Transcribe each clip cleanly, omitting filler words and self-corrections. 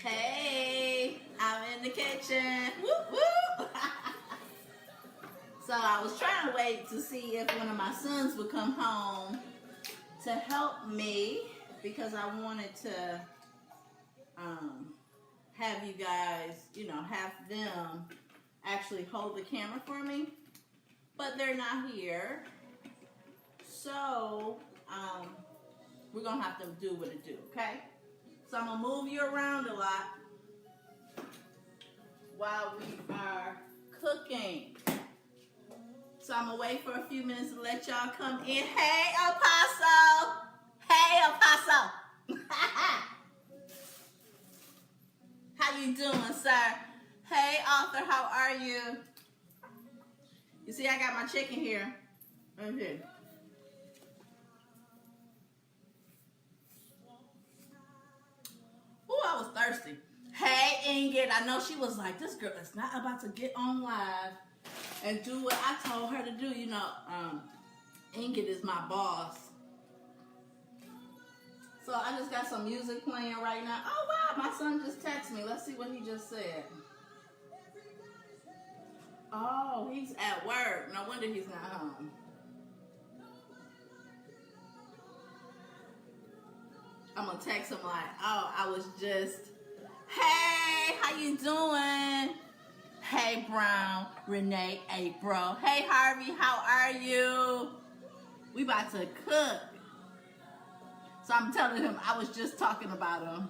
Hey, I'm in the kitchen. Whoop, whoop. So I was trying to wait to see if one of my sons would come home to help me because I wanted to have you guys, have them actually hold the camera for me. But they're not here. So we're going to have to do what it do, okay? So I'm going to move you around a lot while we are cooking. So I'm going to wait for a few minutes to let y'all come in. Hey, Apostle! Hey, Apostle! How you doing, sir? Hey, Arthur, how are you? You see, I got my chicken here. Right here. Ooh, I was thirsty. Hey, Ingrid, I know she was like, this girl is not about to get on live and do what I told her to do. Ingrid is my boss. So I just got some music playing right now. Oh, wow, my son just texted me. Let's see what he just said. Oh, he's at work. No wonder he's not home. I'm going to text him like, oh, I was just, hey, how you doing? Hey, Brown, Renee, April. Hey, Harvey, how are you? We about to cook. So I'm telling him I was just talking about him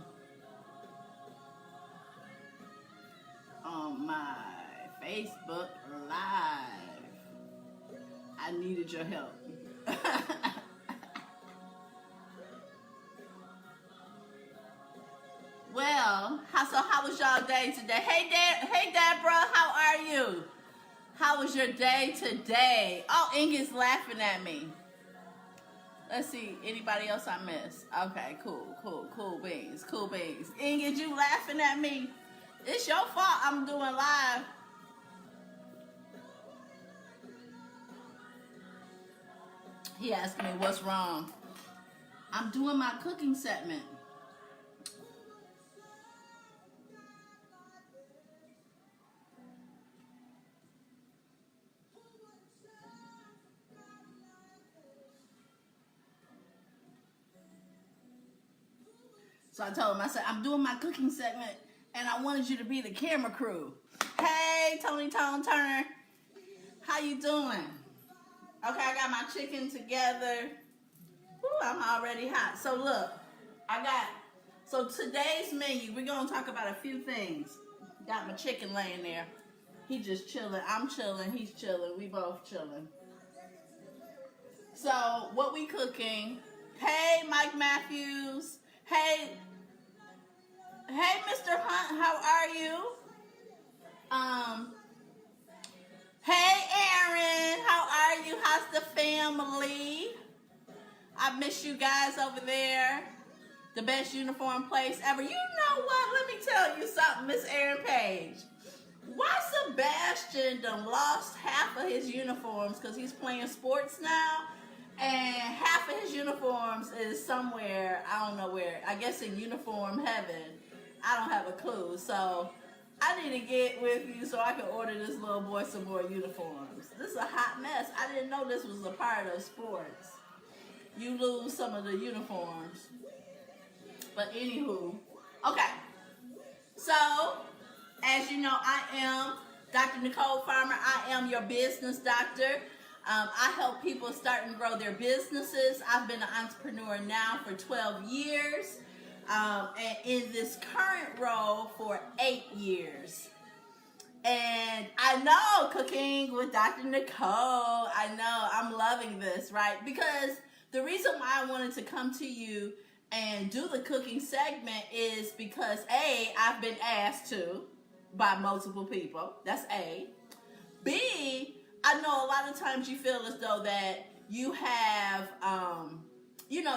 on my Facebook Live. I needed your help. Well, how was y'all day today? Hey, Deborah, how are you? How was your day today? Oh, Ingrid's laughing at me. Let's see, anybody else I missed? Okay, cool beans. Ingrid, you laughing at me? It's your fault I'm doing live. He asked me what's wrong. I'm doing my cooking segment. So I told him, I said, I'm doing my cooking segment, and I wanted you to be the camera crew. Hey, Tony Tone Turner. How you doing? Okay, I got my chicken together. Ooh, I'm already hot. So look, so today's menu, we're going to talk about a few things. Got my chicken laying there. He just chilling. I'm chilling. He's chilling. We both chilling. So what we cooking? Hey, Mike Matthews. Hey, Mr. Hunt, how are you? Hey, Aaron, how are you? How's the family? I miss you guys over there. The best uniform place ever. You know what? Let me tell you something, Miss Erin Page. Why Sebastian done lost half of his uniforms because he's playing sports now? And half of his uniforms is somewhere, I don't know where, I guess in uniform heaven. I don't have a clue. So I need to get with you so I can order this little boy some more uniforms. This is a hot mess. I didn't know this was a part of sports. You lose some of the uniforms. But anywho, okay. So, as you know, I am Dr. Nicole Farmer. I am your business doctor. I help people start and grow their businesses. I've been an entrepreneur now for 12 years. And in this current role for 8 years. And I know cooking with Dr. Nicole, I know I'm loving this, right? Because the reason why I wanted to come to you and do the cooking segment is because A, I've been asked to by multiple people. That's A. B, I know a lot of times you feel as though that you have,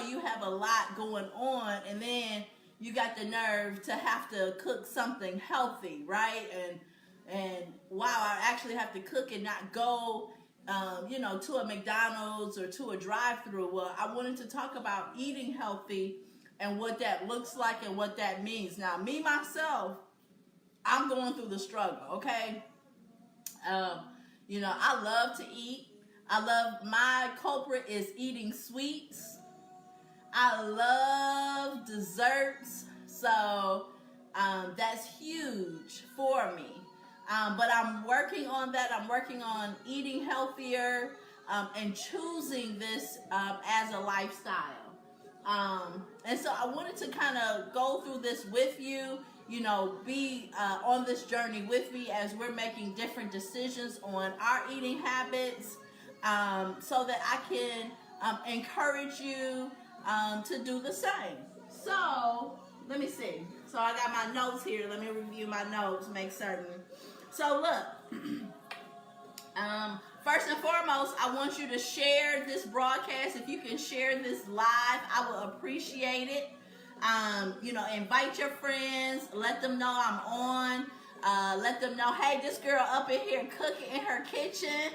you have a lot going on, and then you got the nerve to have to cook something healthy, right? And wow, I actually have to cook and not go, to a McDonald's or to a drive-through. Well, I wanted to talk about eating healthy and what that looks like and what that means. Now, me, myself, I'm going through the struggle, okay? I love to eat. My culprit is eating sweets. I love desserts, so that's huge for me. But I'm working on that. I'm working on eating healthier and choosing this as a lifestyle. And so I wanted to kind of go through this with you, be on this journey with me as we're making different decisions on our eating habits, so that I can encourage you to do the same. So let me see. So I got my notes here. Let me review my notes, make certain. So look, first and foremost, I want you to share this broadcast. If you can share this live, I will appreciate it. Invite your friends. Let them know I'm on. Let them know, hey, this girl up in here cooking in her kitchen.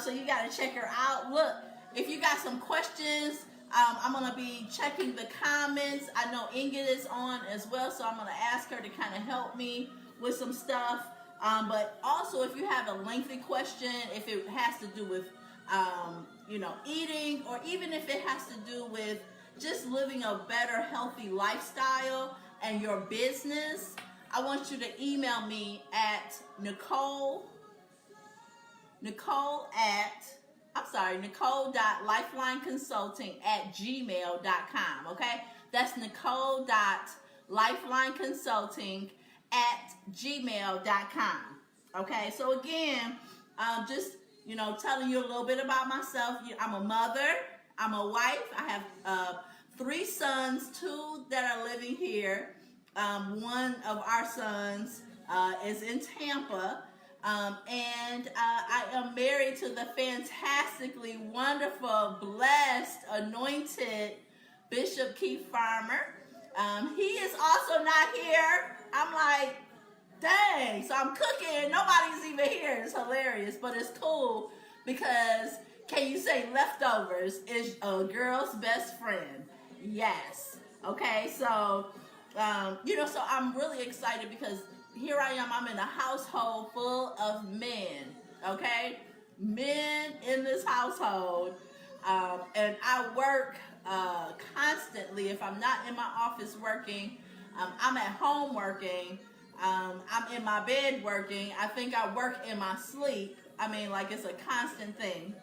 So you got to check her out. Look, if you got some questions, I'm going to be checking the comments. I know Ingrid is on as well, so I'm going to ask her to kind of help me with some stuff. But also, if you have a lengthy question, if it has to do with, eating, or even if it has to do with just living a better, healthy lifestyle and your business, I want you to email me at nicole.lifelineconsulting@gmail.com, okay? That's nicole.lifelineconsulting@gmail.com, okay? So again, just, telling you a little bit about myself. I'm a mother, I'm a wife, I have 3 sons, 2 that are living here. One of our sons is in Tampa. And I am married to the fantastically wonderful, blessed, anointed Bishop Keith Farmer. He is also not here. I'm like, dang. So I'm cooking. Nobody's even here. It's hilarious, but it's cool because, can you say leftovers is a girl's best friend? Yes. Okay. So, so I'm really excited because here I am, I'm in a household full of men, okay? Men in this household, and I work constantly. If I'm not in my office working, I'm at home working, I'm in my bed working. I think I work in my sleep. I mean, like, it's a constant thing.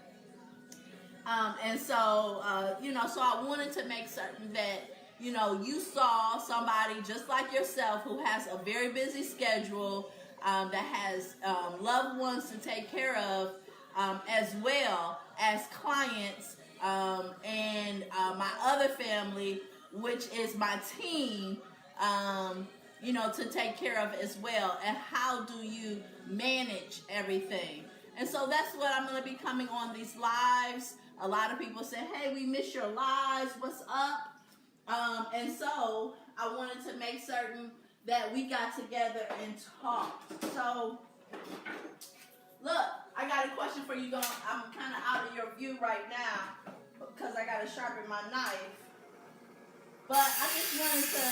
And so, so I wanted to make certain that you saw somebody just like yourself who has a very busy schedule, that has loved ones to take care of, as well as clients, and my other family, which is my team, to take care of as well. And how do you manage everything? And so that's what I'm going to be coming on these lives. A lot of people say, hey, we miss your lives. What's up? And so I wanted to make certain that we got together and talked. So, look, I got a question for you. I'm kind of out of your view right now because I got to sharpen my knife. But I just wanted to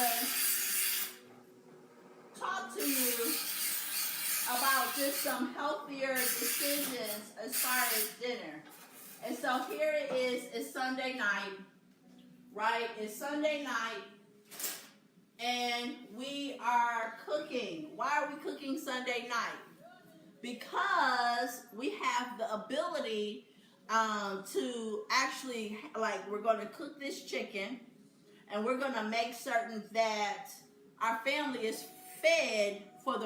talk to you about just some healthier decisions as far as dinner. And so here it is. It's Sunday night. Right? It's Sunday night, and we are cooking. Why are we cooking Sunday night? Because we have the ability to actually, we're going to cook this chicken, and we're going to make certain that our family is fed for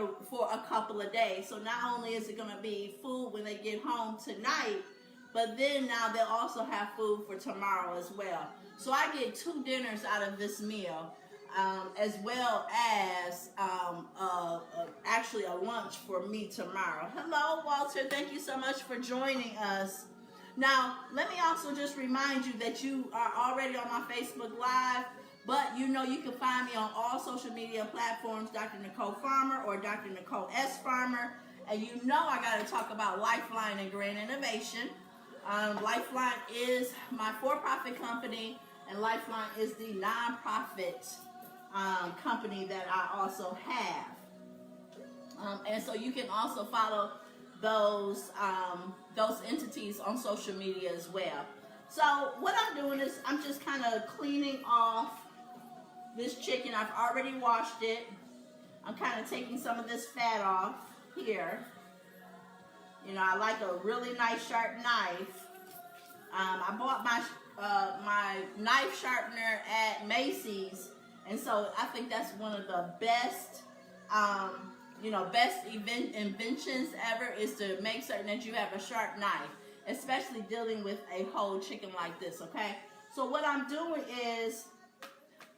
a couple of days. So not only is it going to be food when they get home tonight, but then now they'll also have food for tomorrow as well. So I get 2 dinners out of this meal, as well as actually a lunch for me tomorrow. Hello, Walter. Thank you so much for joining us. Now, let me also just remind you that you are already on my Facebook Live, but you can find me on all social media platforms, Dr. Nicole Farmer or Dr. Nicole S. Farmer. And I got to talk about Lifeline and Grand Innovation. Lifeline is my for-profit company, And Lifeline is the nonprofit company that I also have. And so you can also follow those entities on social media as well. So what I'm doing is I'm just kind of cleaning off this chicken. I've already washed it. I'm kind of taking some of this fat off here. You know, I like a really nice sharp knife. I bought my knife sharpener at Macy's, and so I think that's one of the best, best inventions ever, is to make certain that you have a sharp knife, especially dealing with a whole chicken like this, okay? So what I'm doing is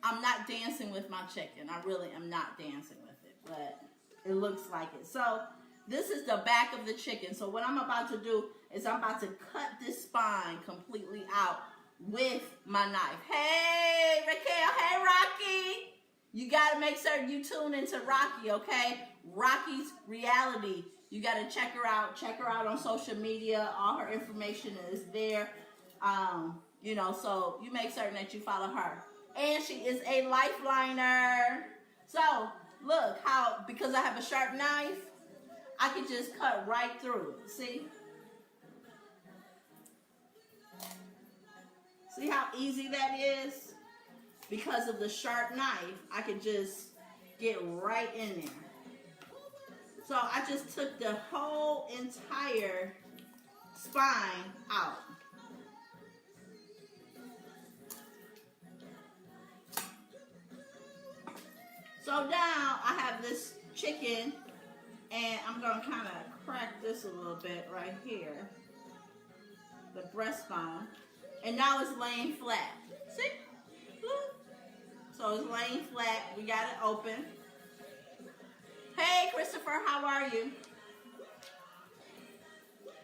I'm not dancing with my chicken. I really am not dancing with it, but it looks like it. So this is the back of the chicken. So what I'm about to do is I'm about to cut this spine completely out with my knife. Hey, Raquel. Hey, Rocky. You got to make certain you tune into Rocky, okay? Rocky's Reality. You got to check her out. Check her out on social media. All her information is there. So you make certain that you follow her. And she is a lifeliner. So look how, because I have a sharp knife, I can just cut right through it. See? See how easy that is? Because of the sharp knife, I can just get right in there. So I just took the whole entire spine out. So now I have this chicken, and I'm going to kind of crack this a little bit right here, the breastbone, and now it's laying flat. See? So it's laying flat. We got it open. Hey, Christopher, how are you?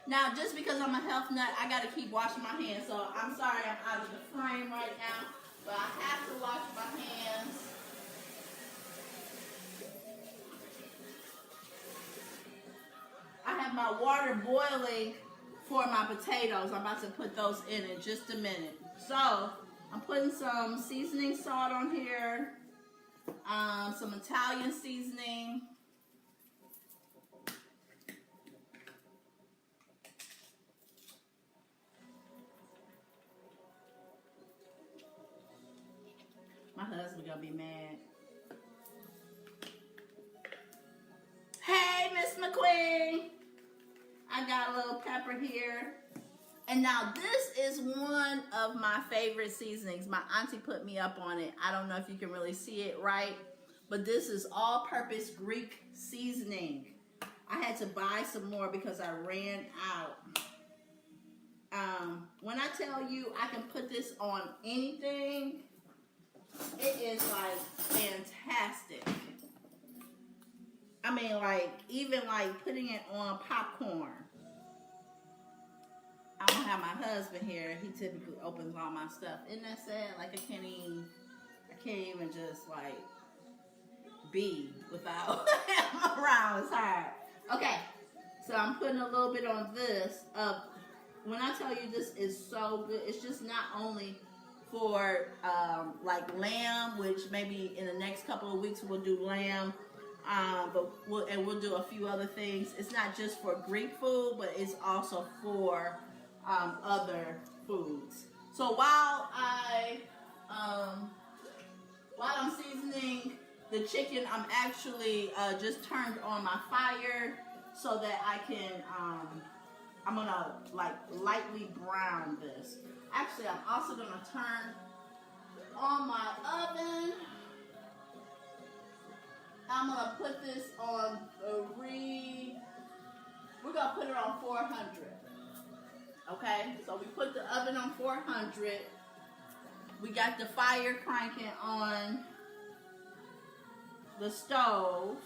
Now, just because I'm a health nut, I got to keep washing my hands. So I'm sorry I'm out of the frame right now, but I have to wash my hands. I have my water boiling for my potatoes. I'm about to put those in just a minute. So I'm putting some seasoning salt on here, some Italian seasoning. My husband gonna be mad. Hey, Miss McQueen. I got a little pepper here. And now this is one of my favorite seasonings. My auntie put me up on it. I don't know if you can really see it right, but this is all-purpose Greek seasoning. I had to buy some more because I ran out. When I tell you I can put this on anything, it is like fantastic. I mean, like, even like putting it on popcorn. I don't have my husband here. He typically opens all my stuff. Isn't that sad? Like, I can't even just like be without him around. It's hard. Okay, so I'm putting a little bit on this. When I tell you this is so good, it's just not only for like lamb, which maybe in the next couple of weeks we'll do lamb. But we'll do a few other things. It's not just for Greek food, but it's also for other foods. So while I'm seasoning the chicken, I'm actually just turned on my fire so that I can I'm gonna like lightly brown this. Actually, I'm also gonna turn on my oven. I'm gonna put this on we're gonna put it on 400. Okay, so we put the oven on 400. We got the fire cranking on the stove.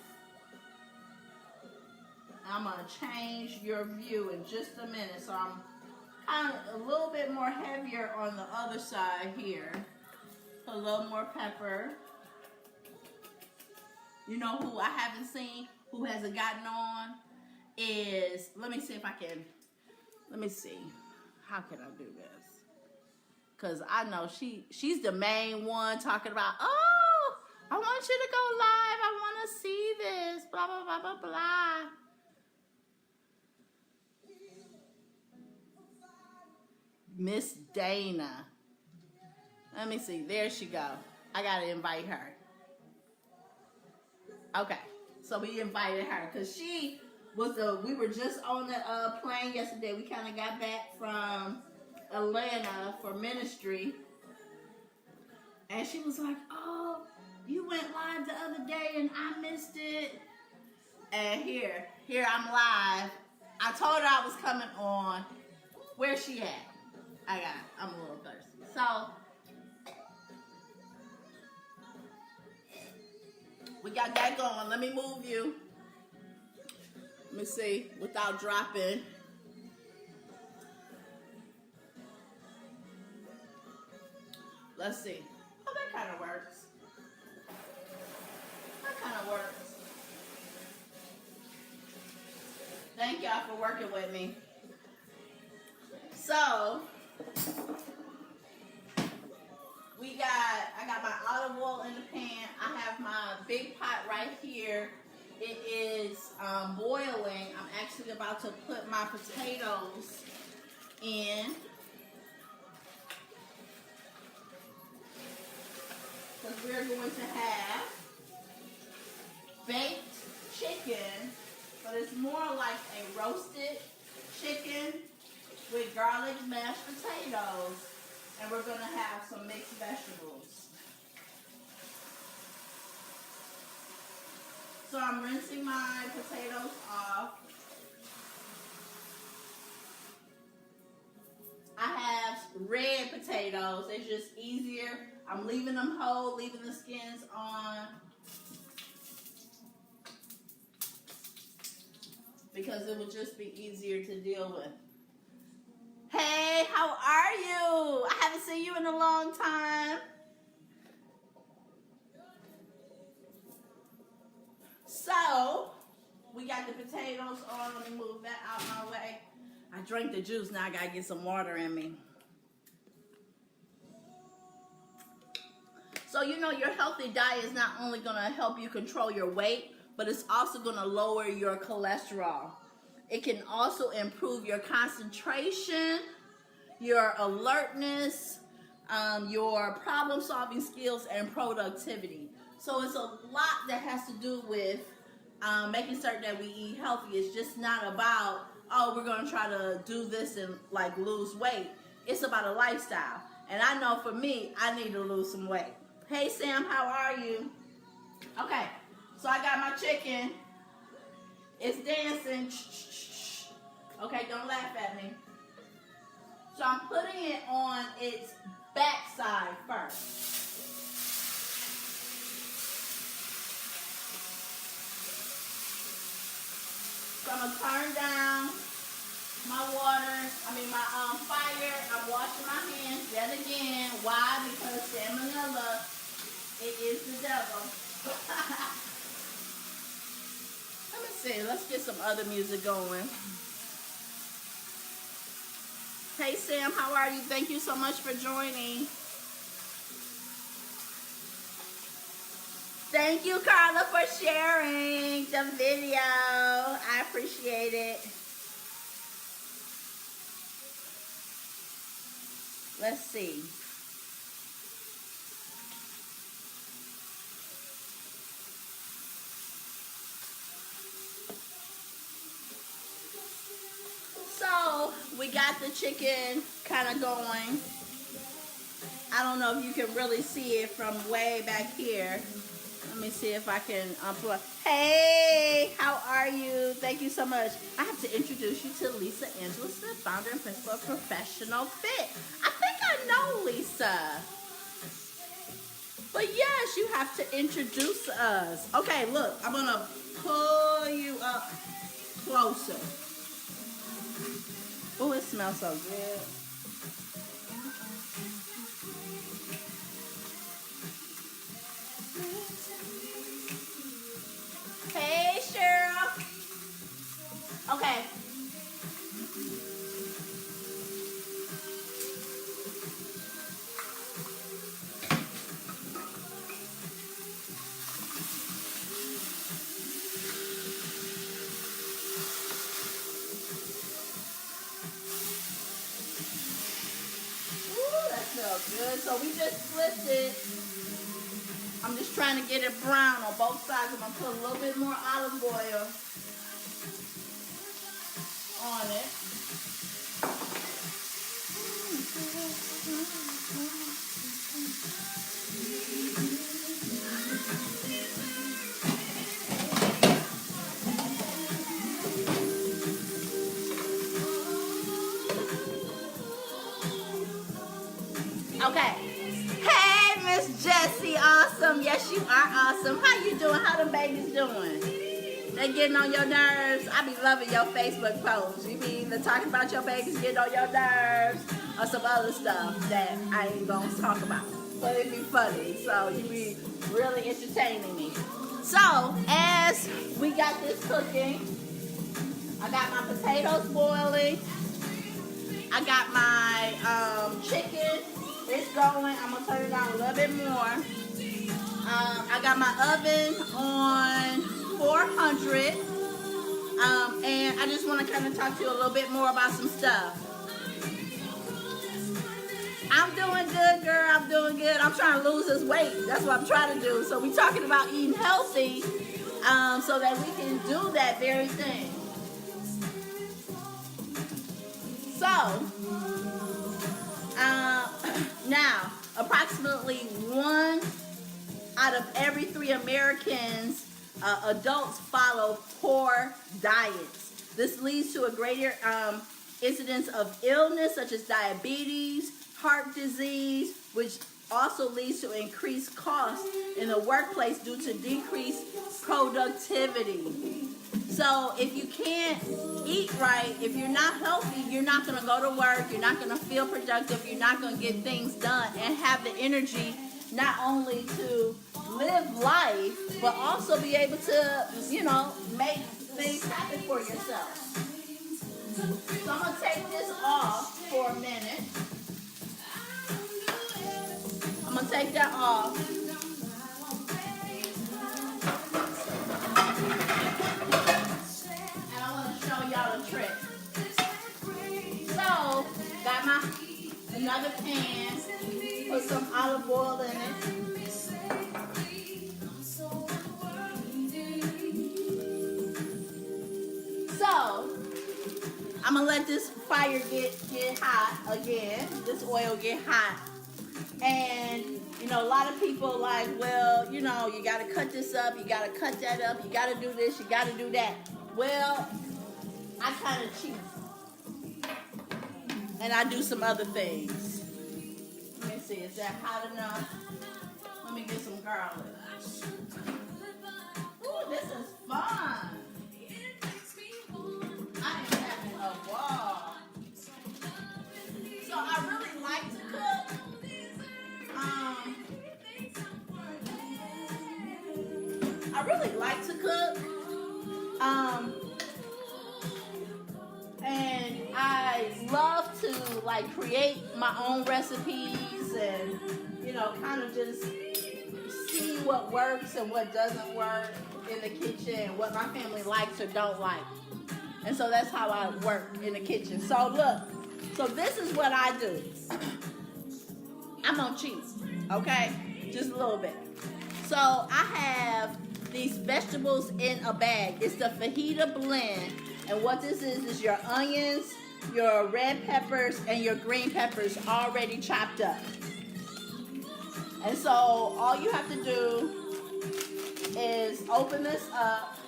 I'm gonna change your view in just a minute. So I'm kind of a little bit more heavier on the other side here. Put a little more pepper. You know who I haven't seen, who hasn't gotten on, is, let me see. How can I do this? Because I know she's the main one talking about, oh, I want you to go live. I want to see this. Blah, blah, blah, blah, blah. Miss Dana. Let me see. There she go. I got to invite her. Okay. So we invited her because she was we were just on the plane yesterday. We kind of got back from Atlanta for ministry. And she was like, oh, you went live the other day and I missed it. And here I'm live. I told her I was coming on. Where's she at? I'm a little thirsty. So, we got that going. Let me move you. Let me see, without dropping. Let's see. Oh, that kind of works. That kind of works. Thank y'all for working with me. So, I got my olive oil in the pan. I have my big pot right here. It is boiling. I'm actually about to put my potatoes in. Because we're going to have baked chicken, but it's more like a roasted chicken with garlic mashed potatoes, and we're going to have some mixed vegetables. So I'm rinsing my potatoes off. I have red potatoes. It's just easier. I'm leaving them whole, leaving the skins on, because it will just be easier to deal with. Hey, how are you? I haven't seen you in a long time. So, we got the potatoes on. Let me move that out my way. I drank the juice. Now I got to get some water in me. So, your healthy diet is not only going to help you control your weight, but it's also going to lower your cholesterol. It can also improve your concentration, your alertness, your problem-solving skills, and productivity. So it's a lot that has to do with making certain that we eat healthy. It's just not about, oh, we're going to try to do this and like lose weight. It's about a lifestyle. And I know for me, I need to lose some weight. Hey, Sam, how are you? Okay, so I got my chicken. It's dancing. Okay, don't laugh at me. So I'm putting it on its backside first. So I'm going to turn down my fire. I'm washing my hands yet again. Why? Because salmonella, it is the devil. Let me see. Let's get some other music going. Hey, Sam, how are you? Thank you so much for joining. Thank you, Carla, for sharing the video. I appreciate it. Let's see. So, we got the chicken kind of going. I don't know if you can really see it from way back here. Let me see if I can unplug. Hey, how are you? Thank you so much. I have to introduce you to Lisa Angela Smith, founder and principal of Professional Fit. I think I know Lisa. But yes, you have to introduce us. Okay, look, I'm going to pull you up closer. Oh, it smells so good. Hey, Cheryl. Okay. so we just flipped it. I'm just trying to get it brown on both sides. I'm going to put a little bit more olive oil on it. Okay. Hey, Miss Jessie, awesome. Yes, you are awesome. How you doing? How the babies doing? They getting on your nerves? I be loving your Facebook posts. You be either talking about your babies getting on your nerves or some other stuff that I ain't gonna talk about. But it be funny. So you be really entertaining me. So as we got this cooking, I got my potatoes boiling. I got my chicken. It's going. I'm gonna turn it down a little bit more. I got my oven on 400. And I just want to kind of talk to you a little bit more about some stuff. I'm doing good, girl. I'm doing good. I'm trying to lose this weight. That's what I'm trying to do. So we're talking about eating healthy, so that we can do that very thing. So, now, approximately 1 out of every 3 Americans, adults, follow poor diets. This leads to a greater incidence of illness such as diabetes, heart disease, which also leads to increased costs in the workplace due to decreased productivity. So if you can't eat right, if you're not healthy, you're not going to go to work, you're not going to feel productive, you're not going to get things done and have the energy not only to live life, but also be able to, make things happen for yourself. So I'm going to take this off for a minute. I'm going to take that off. Y'all a trick. So, got my another pan, put some olive oil in it. So, I'm gonna let this fire get hot again. This oil get hot. And a lot of people like, well, you gotta cut this up, you gotta cut that up, you gotta do this, you gotta do that. Well, I kind of cheat, and I do some other things. Let me see, is that hot enough? Let me get some garlic. Ooh, this is fun. I am having a ball. So I really like to cook. I really like to cook. And I love to create my own recipes and kind of just see what works and what doesn't work in the kitchen and what my family likes or don't like. And so that's how I work in the kitchen. So look, this is what I do. I'm gonna cheat, okay? Just a little bit. So I have these vegetables in a bag. It's the fajita blend. And what this is your onions, your red peppers, and your green peppers already chopped up. And so all you have to do is open this up,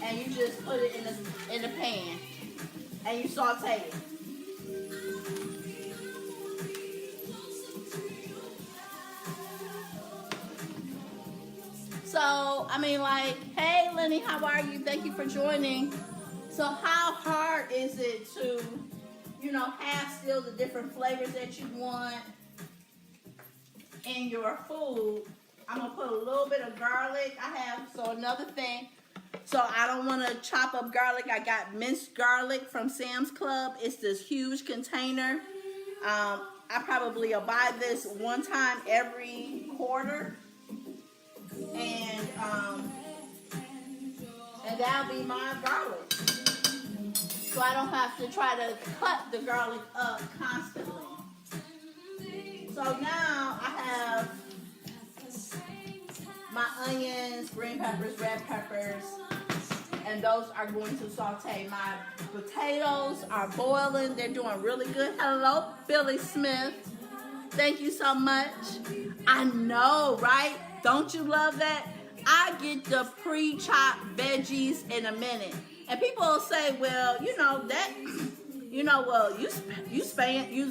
and you just put it in the pan, and you saute it. So, hey Lenny, how are you? Thank you for joining. So how hard is it to, have still the different flavors that you want in your food? I'm going to put a little bit of garlic. Another thing. So I don't want to chop up garlic. I got minced garlic from Sam's Club. It's this huge container. I probably will buy this one time every quarter. And that'll be my garlic. So I don't have to try to cut the garlic up constantly. So now I have my onions, green peppers, red peppers, and those are going to saute. My potatoes are boiling. They're doing really good. Hello, Billy Smith. Thank you so much. I know, right? Don't you love that? I get the pre-chopped veggies in a minute. And people will say, well, you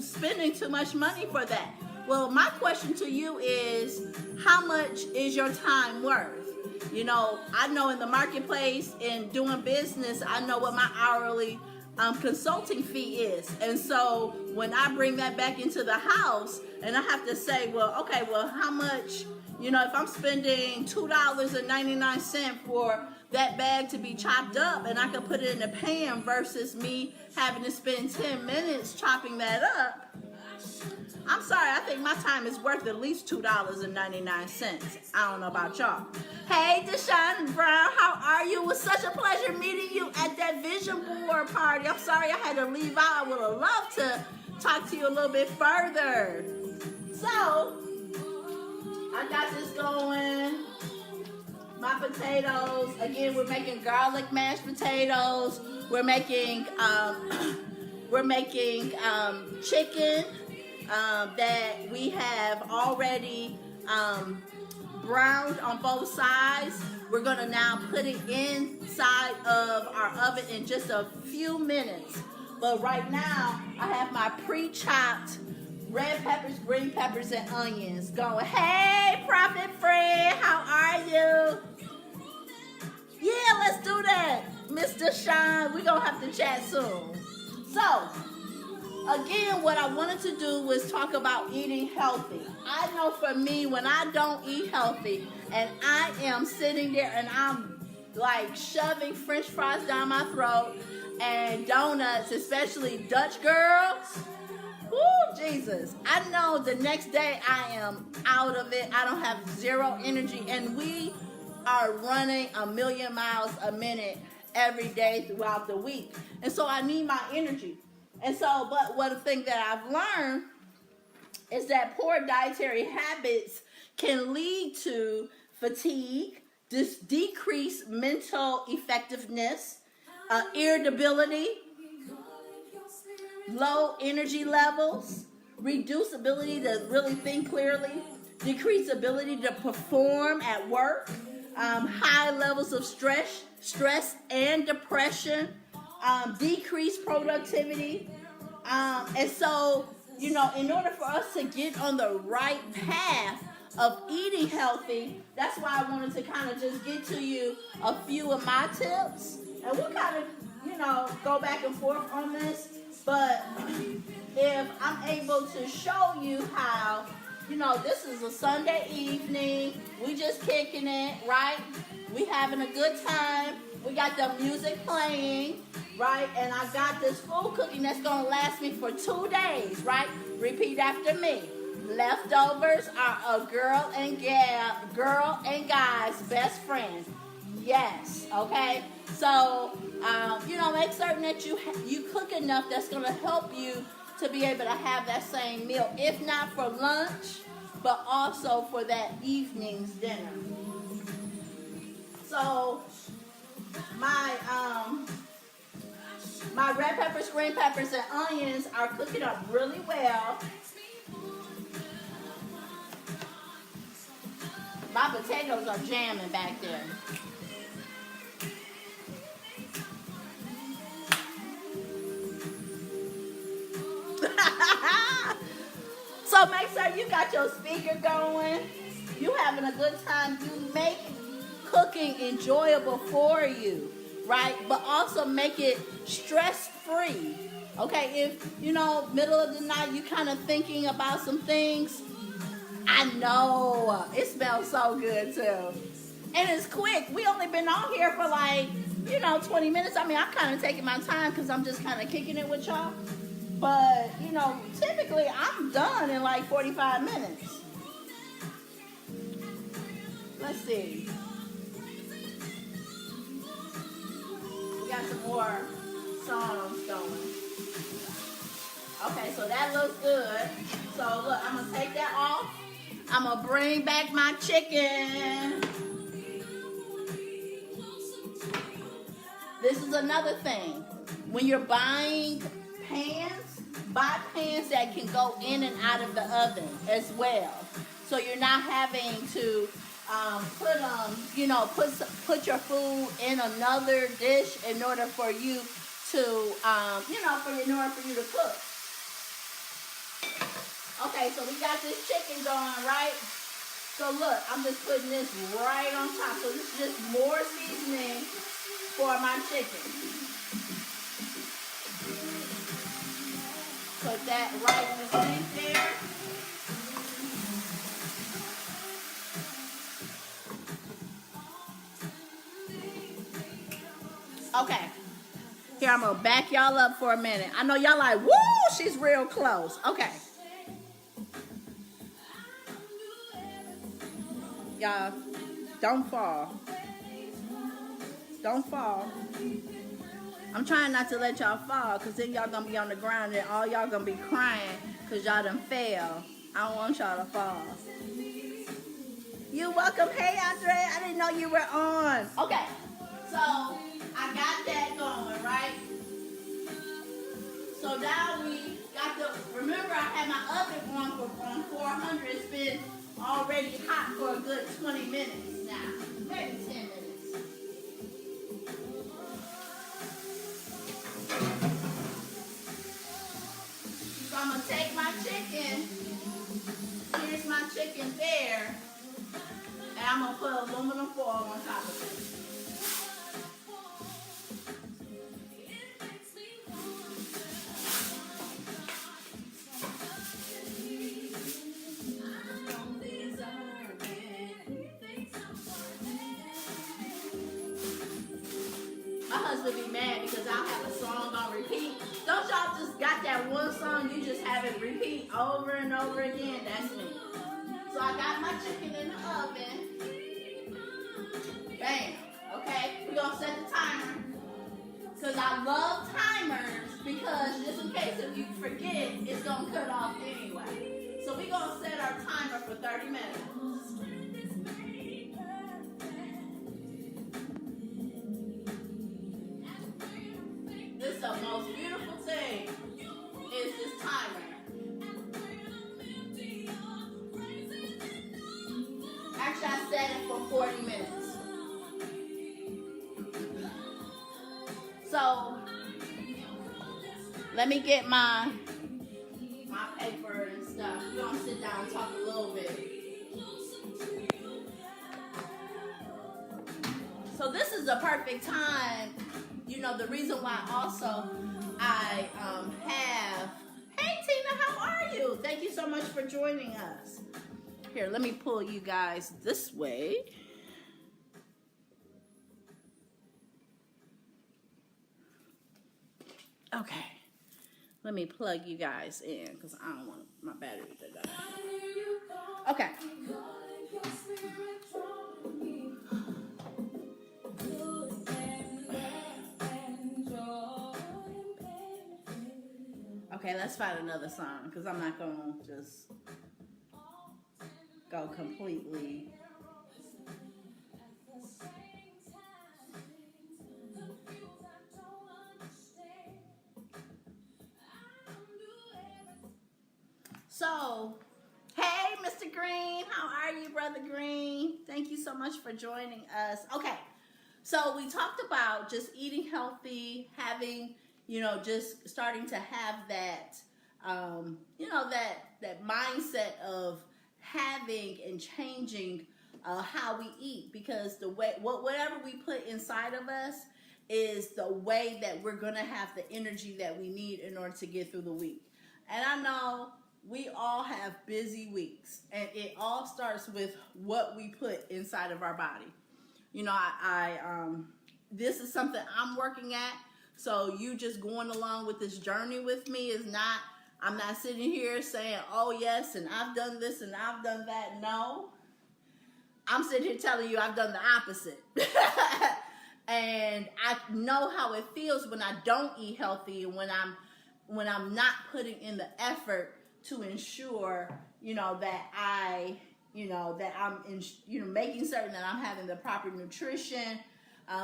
spending too much money for that. Well, my question to you is, how much is your time worth? I know in the marketplace, in doing business, I know what my hourly consulting fee is. And so when I bring that back into the house and I have to say, how much, if I'm spending $2.99 for that bag to be chopped up and I can put it in a pan versus me having to spend 10 minutes chopping that up, I'm sorry, I think my time is worth at least $2.99. I don't know about y'all. Hey, Deshaun Brown, how are you? It was such a pleasure meeting you at that vision board party. I'm sorry I had to leave out. I would have loved to talk to you a little bit further. So, I got this going. My potatoes, again, we're making garlic mashed potatoes. We're making chicken that we have already browned on both sides. We're gonna now put it inside of our oven in just a few minutes. But right now, I have my pre-chopped red peppers, green peppers, and onions going. Hey, Prophet Fred, how are you? Yeah, let's do that, Mr. Sean. We're gonna have to chat soon. So, again, what I wanted to do was talk about eating healthy. I know for me, when I don't eat healthy and I am sitting there and I'm like shoving French fries down my throat and donuts, especially Dutch girls, woo, Jesus. I know the next day I am out of it. I don't have zero energy, and we are running 1,000,000 miles a minute every day throughout the week. And so I need my energy. And so, but one thing that I've learned is that poor dietary habits can lead to fatigue, decreased mental effectiveness, irritability, low energy levels, reduced ability to really think clearly, decreased ability to perform at work, high levels of stress and depression, decreased productivity. And so, in order for us to get on the right path of eating healthy, that's why I wanted to kind of just get to you a few of my tips. And we'll kind of, go back and forth on this. But if I'm able to show you how, this is a Sunday evening, we just kicking it, right? We having a good time. We got the music playing, right? And I got this food cooking that's gonna last me for 2 days, right? Repeat after me. Leftovers are a girl and guy's best friend. Yes, okay? So, make certain that you cook enough that's gonna help you to be able to have that same meal, if not for lunch, but also for that evening's dinner. So, my red peppers, green peppers, and onions are cooking up really well. My potatoes are jamming back there. So make sure you got your speaker going. You having a good time. You make cooking enjoyable for you, right? But also make it stress-free. Okay, if, middle of the night, you kind of thinking about some things, I know, it smells so good too. And it's quick. We only been on here for 20 minutes. I mean, I'm kind of taking my time because I'm just kind of kicking it with y'all. But, typically I'm done in 45 minutes. Let's see. We got some more songs going. Okay, so that looks good. So look, I'm gonna take that off. I'm gonna bring back my chicken. This is another thing. When you're buying pans, buy pans that can go in and out of the oven as well. So you're not having to put your food in another dish in order for you to, in order for you to cook. Okay, so we got this chicken going, right? So look, I'm just putting this right on top. So this is just more seasoning for my chicken. Put that right in the sink there. Okay. Here, I'm going to back y'all up for a minute. I know y'all like, woo, she's real close. Okay. Y'all, don't fall. Don't fall. I'm trying not to let y'all fall because then y'all going to be on the ground and all y'all going to be crying because y'all done failed. I don't want y'all to fall. You're welcome. Hey, Andre. I didn't know you were on. Okay. So, I got that going, right? So now we got remember I had my oven on 400. It's been already hot for a good 20 minutes now. Maybe 10 minutes. So I'm going to take my chicken. Here's my chicken there. And I'm going to put aluminum foil on top of it. My husband be mad because I'll have a song on repeat. Don't y'all just got that one song, you just have it repeat over and over again? That's me. So I got my chicken in the oven. Bam. Okay, we're going to set the timer. Because I love timers because just in case if you forget, it's going to cut off anyway. So we're going to set our timer for 30 minutes. This is the most beautiful thing is this timer. Actually, I set it for 40 minutes. So, let me get my paper and stuff. We're going to sit down and talk a little bit. So this is the perfect time. You know, the reason why also I have... Hey, Tina, how are you? Thank you so much for joining us. Here, let me pull you guys this way. Okay. Let me plug you guys in because I don't want my battery to die. Okay. Okay, let's find another song because I'm not going to just go completely. So, hey, Mr. Green, how are you, Brother Green? Thank you so much for joining us. Okay, so we talked about just eating healthy, having, just starting to have that, that mindset of having and changing how we eat, because the way, whatever we put inside of us is the way that we're going to have the energy that we need in order to get through the week. And I know we all have busy weeks, and it all starts with what we put inside of our body. This is something I'm working at, so you just going along with this journey with me is not, I'm not sitting here saying, oh yes, and I've done this and I've done that. No, I'm sitting here telling you I've done the opposite. And I know how it feels when I don't eat healthy, and when when I'm not putting in the effort to ensure, that that I'm making certain that I'm having the proper nutrition,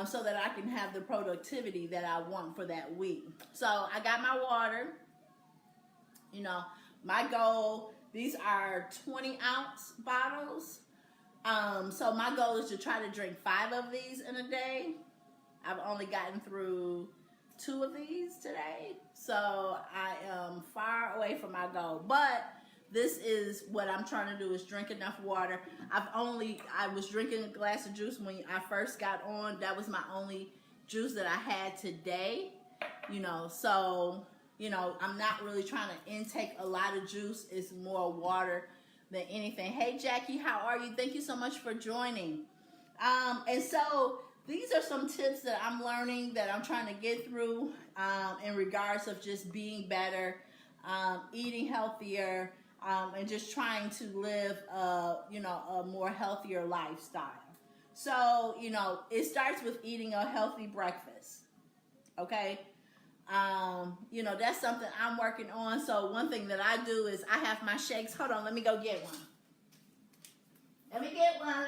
so that I can have the productivity that I want for that week. So I got my water. My goal, these are 20-ounce bottles. So my goal is to try to drink 5 of these in a day. I've only gotten through 2 of these today, so I am far away from my goal. But this is what I'm trying to do, is drink enough water. I was drinking a glass of juice when I first got on. That was my only juice that I had today. So I'm not really trying to intake a lot of juice. It's more water than anything. Hey Jackie, how are you? Thank you so much for joining. And so these are some tips that I'm learning, that I'm trying to get through, in regards of just being better, eating healthier, and just trying to live a more healthier lifestyle. So it starts with eating a healthy breakfast. Okay. That's something I'm working on. So one thing that I do is I have my shakes. Hold on, let me go get one. Let me get one.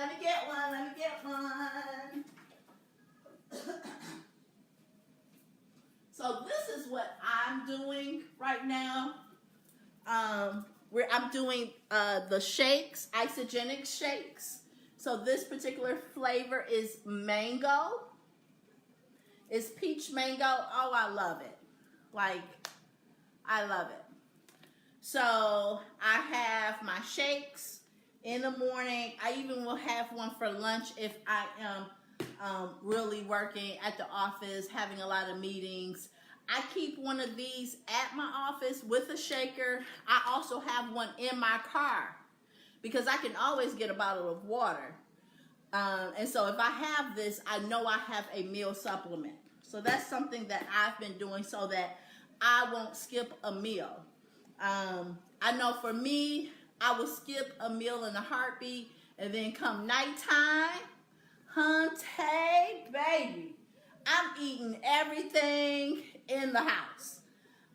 So this is what I'm doing right now. I'm doing the shakes, Isagenix shakes. So this particular flavor is mango. It's peach mango. Oh, I love it. I love it. So I have my shakes in the morning. I even will have one for lunch if I am really working at the office, having a lot of meetings. I keep one of these at my office with a shaker. I also have one in my car because I can always get a bottle of water. And so if I have this, I know I have a meal supplement. So that's something that I've been doing so that I won't skip a meal. I know for me, I will skip a meal in a heartbeat, and then come nighttime, hunty, baby, I'm eating everything in the house.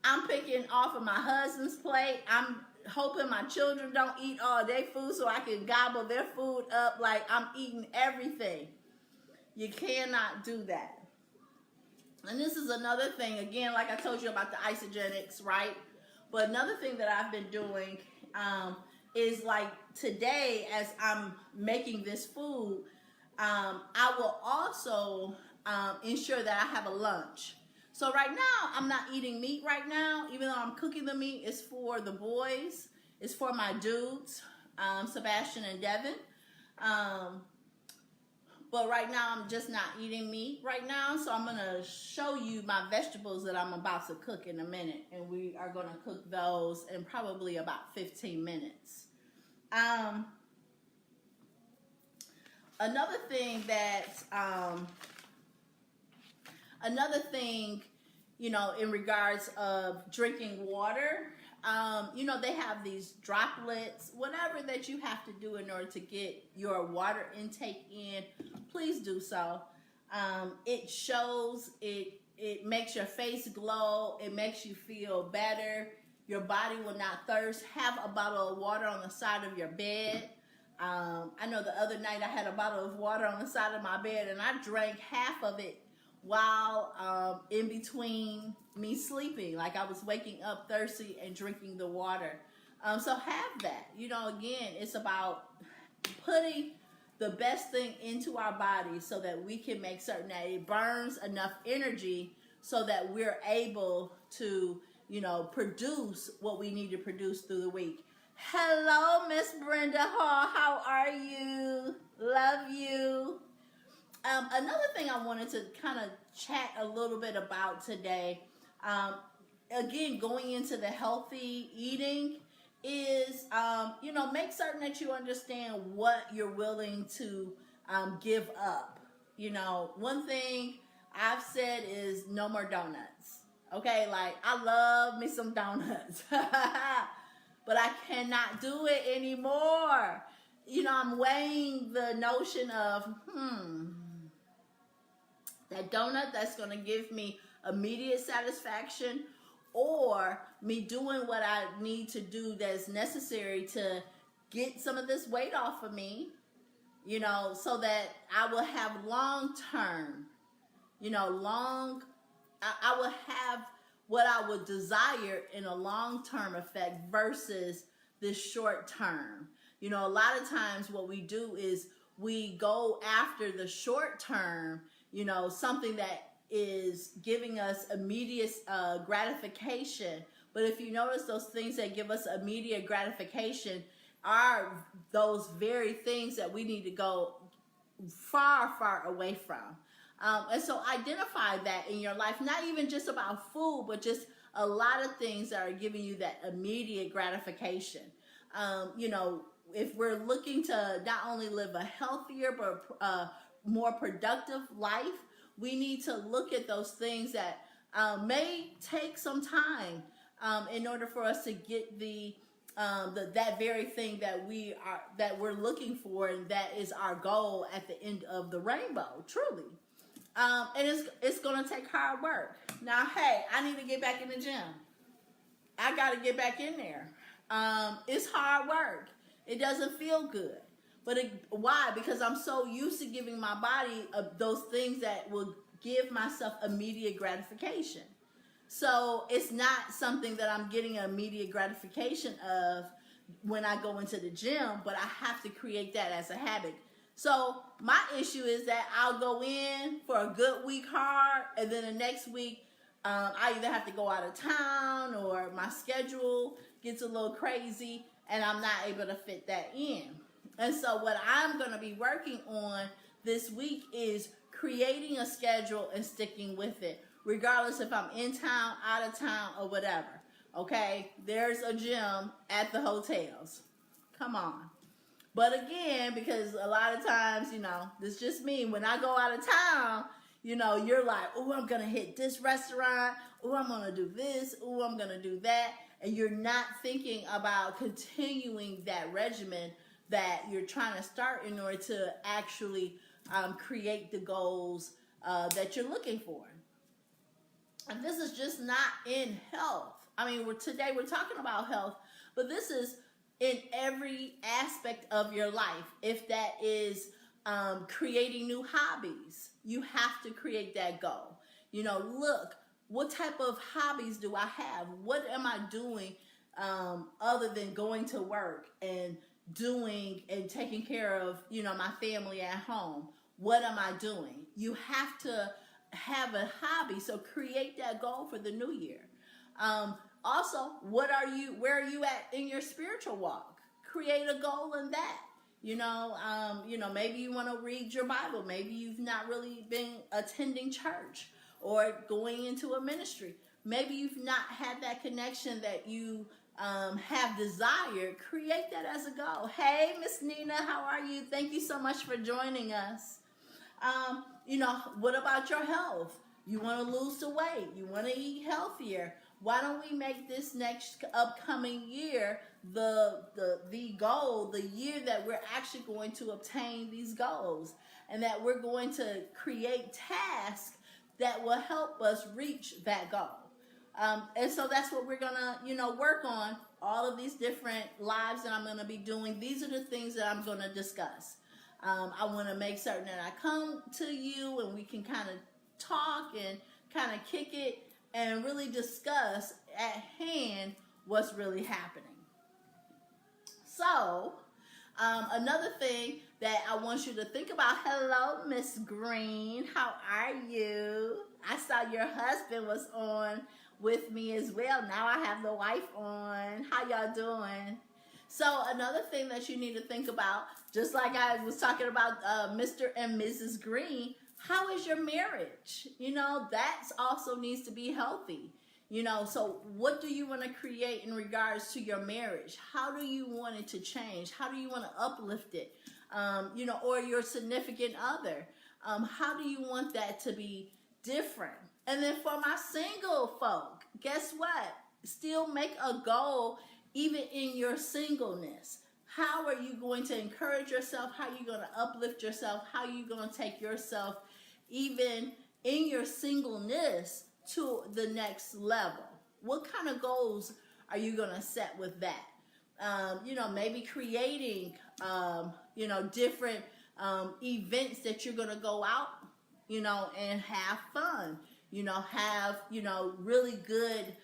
I'm picking off of my husband's plate. I'm hoping my children don't eat all their food so I can gobble their food up. Like, I'm eating everything. You cannot do that. And this is another thing, again, like I told you about the Isagenix, right? But another thing that I've been doing is, like, today as I'm making this food, I will also ensure that I have a lunch. So right now, I'm not eating meat right now. Even though I'm cooking the meat, it's for the boys. It's for my dudes, Sebastian and Devin. But right now, I'm just not eating meat right now. So I'm going to show you my vegetables that I'm about to cook in a minute. And we are going to cook those in probably about 15 minutes. Another thing, in regards of drinking water, they have these droplets, whatever that you have to do in order to get your water intake in, please do so. It shows, it makes your face glow, it makes you feel better, your body will not thirst. Have a bottle of water on the side of your bed. I know the other night I had a bottle of water on the side of my bed, and I drank half of it while in between me sleeping. Like, I was waking up thirsty and drinking the water. So have that. Again, it's about putting the best thing into our bodies so that we can make certain that it burns enough energy so that we're able to, produce what we need to produce through the week. Hello, Miss Brenda Hall. How are you? Love you. Another thing I wanted to kind of chat a little bit about today, again, going into the healthy eating, is, make certain that you understand what you're willing to give up. One thing I've said is no more donuts. Okay, like, I love me some donuts. But I cannot do it anymore. I'm weighing the notion of, that donut that's going to give me immediate satisfaction, or me doing what I need to do that's necessary to get some of this weight off of me, you know, so that I will have long term, you know, I will have what I would desire in a long term effect versus this short term. You know, a lot of times what we do is we go after the short term, you know, something that is giving us immediate gratification. But if you notice, those things that give us immediate gratification are those very things that we need to go far, far away from. And so identify that in your life, not even just about food, but just a lot of things that are giving you that immediate gratification. You know, if we're looking to not only live a healthier, but more productive life, we need to look at those things that may take some time in order for us to get that very thing that we're looking for, and that is our goal at the end of the rainbow, truly. And it's going to take hard work. Now, hey, I need to get back in the gym. I got to get back in there. It's hard work. It doesn't feel good. But why? Because I'm so used to giving my body those things that will give myself immediate gratification. So it's not something that I'm getting immediate gratification of when I go into the gym, but I have to create that as a habit. So my issue is that I'll go in for a good week hard, and then the next week I either have to go out of town or my schedule gets a little crazy and I'm not able to fit that in. And so what I'm going to be working on this week is creating a schedule and sticking with it, regardless if I'm in town, out of town, or whatever. Okay, there's a gym at the hotels. Come on. But again, because a lot of times, you know, this is just me. When I go out of town, you know, you're like, oh, I'm going to hit this restaurant. Oh, I'm going to do this. Oh, I'm going to do that. And you're not thinking about continuing that regimen that you're trying to start in order to actually create the goals that you're looking for. And this is just not in health. I mean, today we're talking about health, but this is in every aspect of your life. If that is creating new hobbies, you have to create that goal. You know, look, what type of hobbies do I have? What am I doing other than going to work and doing and taking care of, you know, my family at home? What am I doing? You have to have a hobby. So create that goal for the new year. Also, where are you at in your spiritual walk? Create a goal in that. You know, maybe you want to read your Bible. Maybe you've not really been attending church or going into a ministry. Maybe you've not had that connection that you have desired. Create that as a goal. Hey, Miss Nina, how are you? Thank you so much for joining us. You know, what about your health? You want to lose the weight. You want to eat healthier. Why don't we make this next upcoming year the goal, the year that we're actually going to obtain these goals, and that we're going to create tasks that will help us reach that goal. And so that's what we're gonna, you know, work on. All of these different lives that I'm gonna be doing. These are the things that I'm gonna discuss. I want to make certain that I come to you and we can kind of talk and kind of kick it and really discuss at hand what's really happening. So, another thing that I want you to think about. Hello, Miss Green. How are you? I saw your husband was on with me as well. Now I have the wife on. How y'all doing? So another thing that you need to think about, just like I was talking about Mr. and Mrs. Green, how is your marriage? You know, that also needs to be healthy. You know, so what do you want to create in regards to your marriage? How do you want it to change? How do you want to uplift it? You know, or your significant other. How do you want that to be different? And then for my single folk, guess what? Still make a goal even in your singleness. How are you going to encourage yourself? How are you going to uplift yourself? How are you going to take yourself even in your singleness to the next level, what kind of goals are you going to set with that? Maybe creating, different events that you're going to go out, and have fun, have, really good,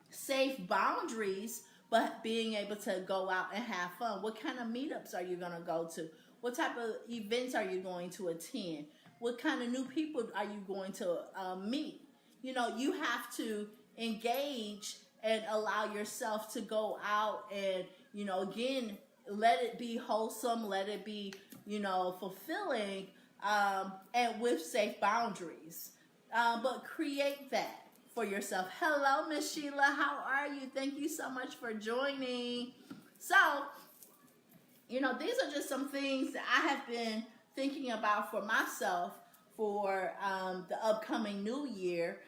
safe boundaries, but being able to go out and have fun. What kind of meetups are you going to go to? What type of events are you going to attend? What kind of new people are you going to meet? You have to engage and allow yourself to go out and, again, let it be wholesome, let it be, fulfilling, and with safe boundaries. But create that for yourself. Hello, Miss Sheila. How are you? Thank you so much for joining. So, these are just some things that I have been thinking about for myself for the upcoming new year.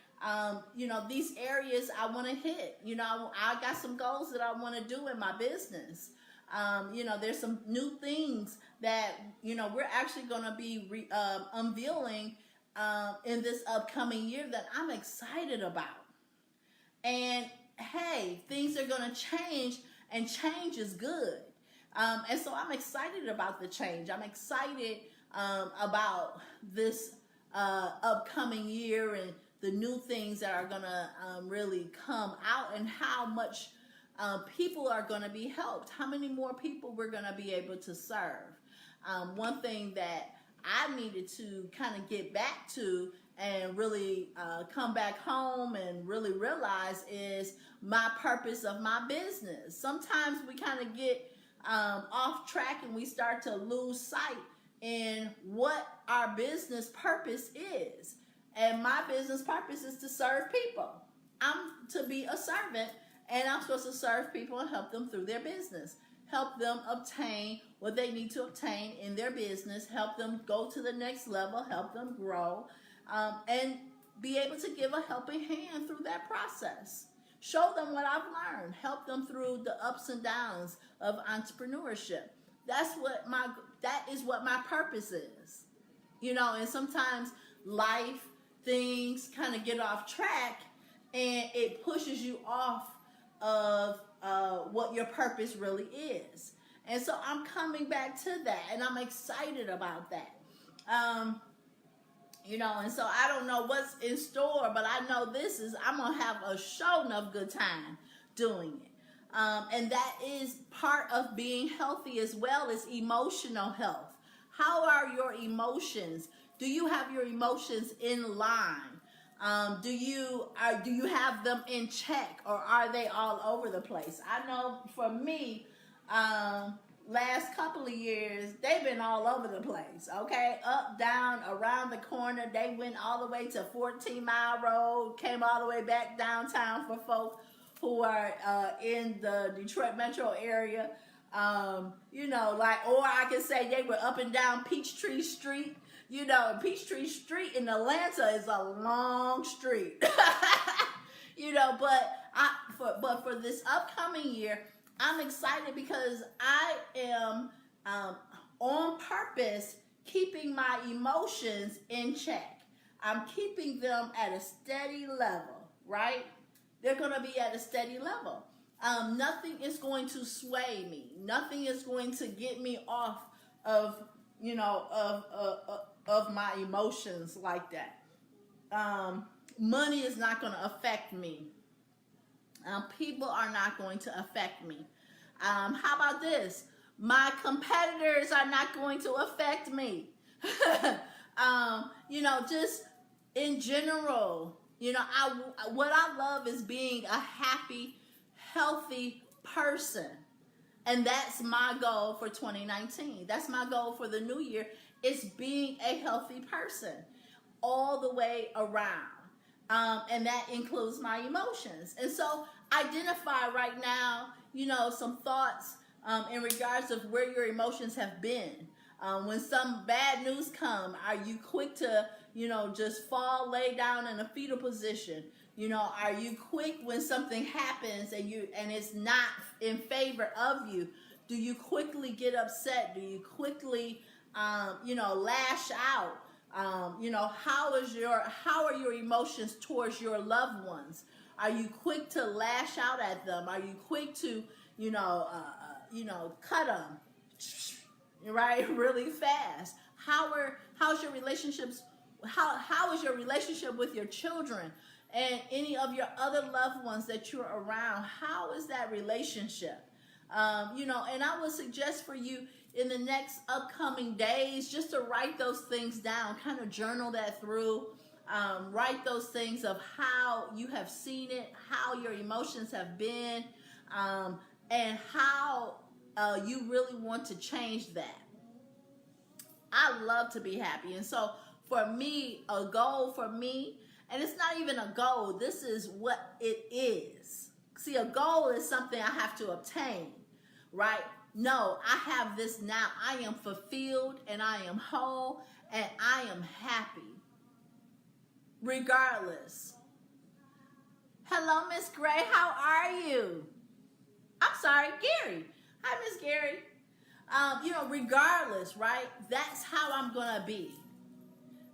These areas I want to hit. I got some goals that I want to do in my business. There's some new things that, we're actually going to be unveiling in this upcoming year that I'm excited about. And hey, things are going to change, and change is good. And so I'm excited about the change. I'm excited about this upcoming year and the new things that are going to really come out, and how much people are going to be helped, how many more people we're going to be able to serve. One thing that I needed to kind of get back to and really come back home and really realize is my purpose of my business. Sometimes we kind of get off track and we start to lose sight in what our business purpose is. And my business purpose is to serve people. I'm to be a servant, and I'm supposed to serve people and help them through their business. Help them obtain what they need to obtain in their business. Help them go to the next level. Help them grow. And be able to give a helping hand through that process. Show them what I've learned. Help them through the ups and downs of entrepreneurship. That is what my purpose is. And sometimes life, things kind of get off track, and it pushes you off of what your purpose really is. And so I'm coming back to that, and I'm excited about that. And so I don't know what's in store, but I know I'm going to have a show enough good time doing it. And that is part of being healthy as well as emotional health. How are your emotions? Do you have your emotions in line? Do you have them in check, or are they all over the place? I know for me, last couple of years, they've been all over the place, okay? Up, down, around the corner. They went all the way to 14 Mile Road, came all the way back downtown for folks who are in the Detroit metro area. Or I can say they were up and down Peachtree Street. Peachtree Street in Atlanta is a long street. But for this upcoming year, I'm excited because I am on purpose keeping my emotions in check. I'm keeping them at a steady level, right? They're going to be at a steady level. Nothing is going to sway me. Nothing is going to get me off of my emotions like that. Money is not going to affect me. People are not going to affect me. How about this? My competitors are not going to affect me. Just in general, what I love is being a happy, healthy person. And that's my goal for 2019. That's my goal for the new year, is being a healthy person all the way around. And that includes my emotions. And so identify right now, some thoughts in regards of where your emotions have been. When some bad news come, are you quick to, just lay down in a fetal position? Are you quick when something happens and it's not in favor of you? Do you quickly get upset? Do you quickly, lash out? How are your emotions towards your loved ones? Are you quick to lash out at them? Are you quick to, cut them, right, really fast? How's your relationships? How is your relationship with your children and any of your other loved ones that you're around? How is that relationship? And I would suggest for you in the next upcoming days just to write those things down, kind of journal that through. Write those things of how you have seen it, how your emotions have been, and how you really want to change that. I love to be happy. And so for me, a goal for me, and it's not even a goal, this is what it is. See, a goal is something I have to obtain, right? No, I have this now. I am fulfilled and I am whole and I am happy. Regardless. Hello, Miss Gray. How are you? I'm sorry, Gary. Hi, Miss Gary. Regardless, right? That's how I'm going to be.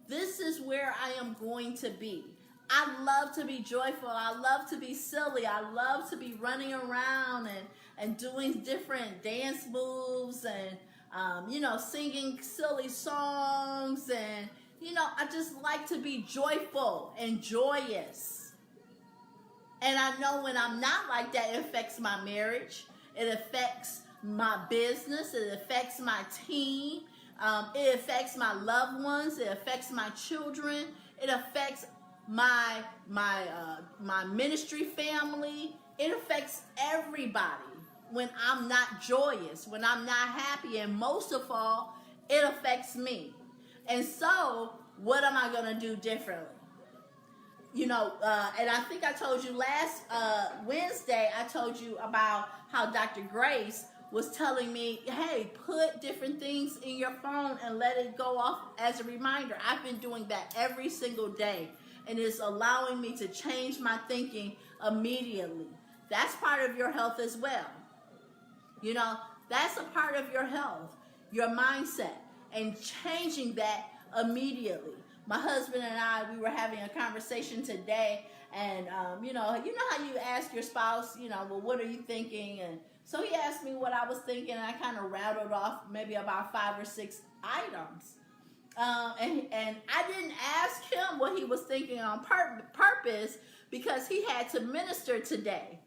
This is where I am going to be. I love to be joyful. I love to be silly. I love to be running around and doing different dance moves and, singing silly songs. And, I just like to be joyful and joyous. And I know when I'm not like that, it affects my marriage. It affects my business. It affects my team. It affects my loved ones. It affects my children. It affects my ministry family. It affects everybody when I'm not joyous, when I'm not happy, and most of all, it affects me. And so, what am I going to do differently? And I think I told you last Wednesday, I told you about how Dr. Grace was telling me, hey, put different things in your phone and let it go off as a reminder. I've been doing that every single day, and it's allowing me to change my thinking immediately. That's part of your health as well. That's a part of your health, your mindset, and changing that immediately. My husband and I, we were having a conversation today, and you know how you ask your spouse, well, what are you thinking? And so he asked me what I was thinking, and I kind of rattled off maybe about 5 or 6 items. And I didn't ask him what he was thinking on purpose because he had to minister today.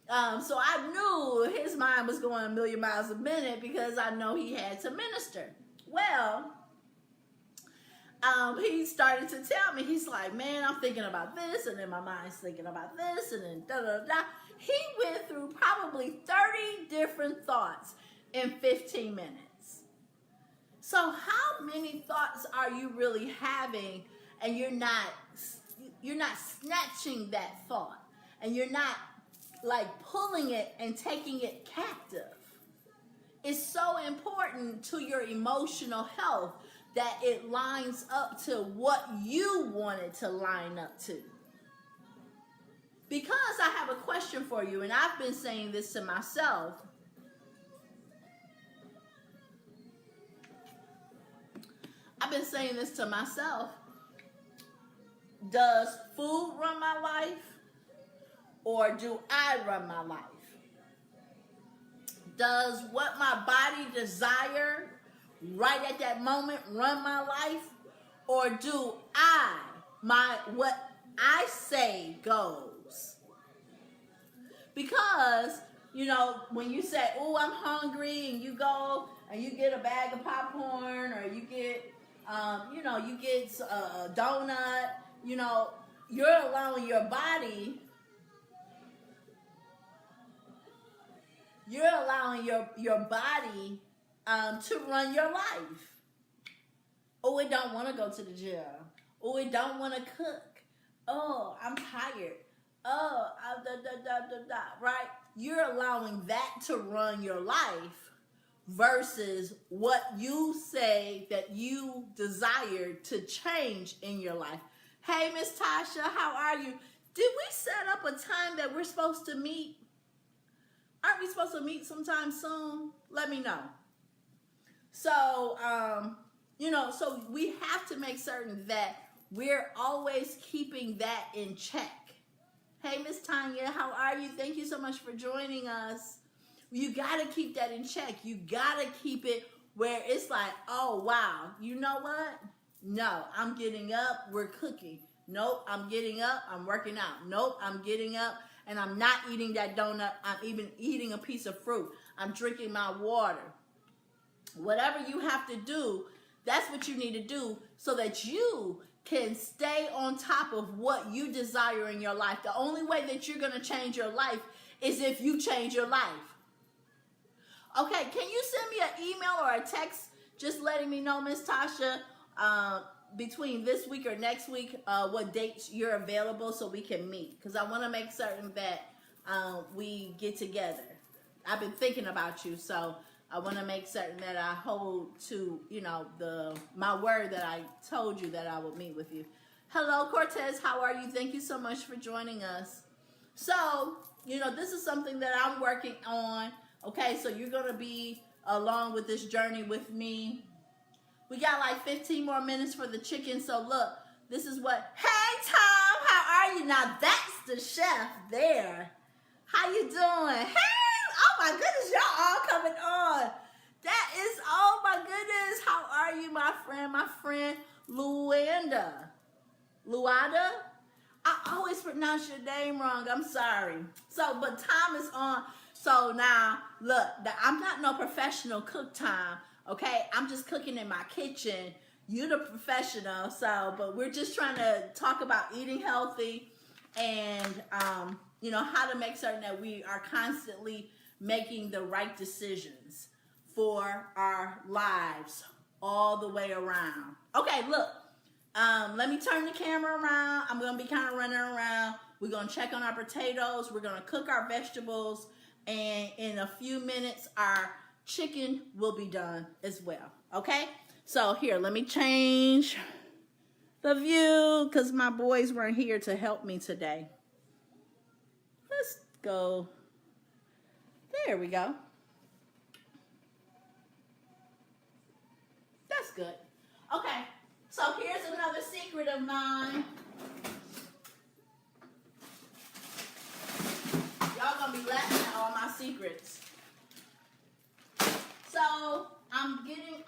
So I knew his mind was going a million miles a minute because I know he had to minister. Well, he started to tell me, he's like, man, I'm thinking about this, and then my mind's thinking about this, and then da-da-da. He went through probably 30 different thoughts in 15 minutes. So how many thoughts are you really having, and you're not snatching that thought, and you're not like pulling it and taking it captive? It's so important to your emotional health that it lines up to what you want it to line up to. Because I have a question for you, and I've been saying this to myself. Does food run my life, or do I run my life? Does what my body desire right at that moment run my life, or do what I say goes? Because when you say, oh, I'm hungry, and you go and you get a bag of popcorn, or you get you get a donut, you're allowing your body, your body to run your life. Oh, it don't want to go to the gym. Oh, it don't want to cook. Oh, I'm tired. Oh, right? You're allowing that to run your life versus what you say that you desire to change in your life. Hey, Miss Tasha, how are you? Did we set up a time that we're supposed to meet? Aren't we supposed to meet sometime soon? Let me know. So, so we have to make certain that we're always keeping that in check. Hey, Miss Tanya, how are you? Thank you so much for joining us. You got to keep that in check. You got to keep it where it's like, oh, wow, you know what? No, I'm getting up, we're cooking. Nope, I'm getting up, I'm working out. Nope, I'm getting up and I'm not eating that donut. I'm even eating a piece of fruit. I'm drinking my water. Whatever you have to do, that's what you need to do so that you can stay on top of what you desire in your life. The only way that you're going to change your life is if you change your life. Okay, can you send me an email or a text just letting me know, Miss Tasha, between this week or next week, what dates you're available so we can meet? Because I want to make certain that we get together. I've been thinking about you, so I want to make certain that I hold to, you know, my word that I told you that I would meet with you. Hello, Cortez. How are you? Thank you so much for joining us. So, you know, this is something that I'm working on. Okay, so you're going to be along with this journey with me. We got like 15 more minutes for the chicken. So look, this is what, hey Tom, how are you? Now that's the chef there. How you doing? Hey, oh my goodness, y'all all coming on. That is, oh my goodness. How are you, my friend, Luanda? Luada? I always pronounce your name wrong. I'm sorry. So, but Tom is on. So now, look, I'm not no professional cook, Tom. Okay, I'm just cooking in my kitchen. You're the professional, so, but we're just trying to talk about eating healthy and, you know, how to make certain that we are constantly making the right decisions for our lives all the way around. Okay, look, let me turn the camera around. I'm going to be kind of running around. We're going to check on our potatoes. We're going to cook our vegetables. And in a few minutes, our chicken will be done as well. Okay? So here, let me change the view because my boys weren't here to help me today. Let's go. There we go. That's good. Okay. So here's another secret of mine. Y'all gonna be laughing at all my secrets. So I'm getting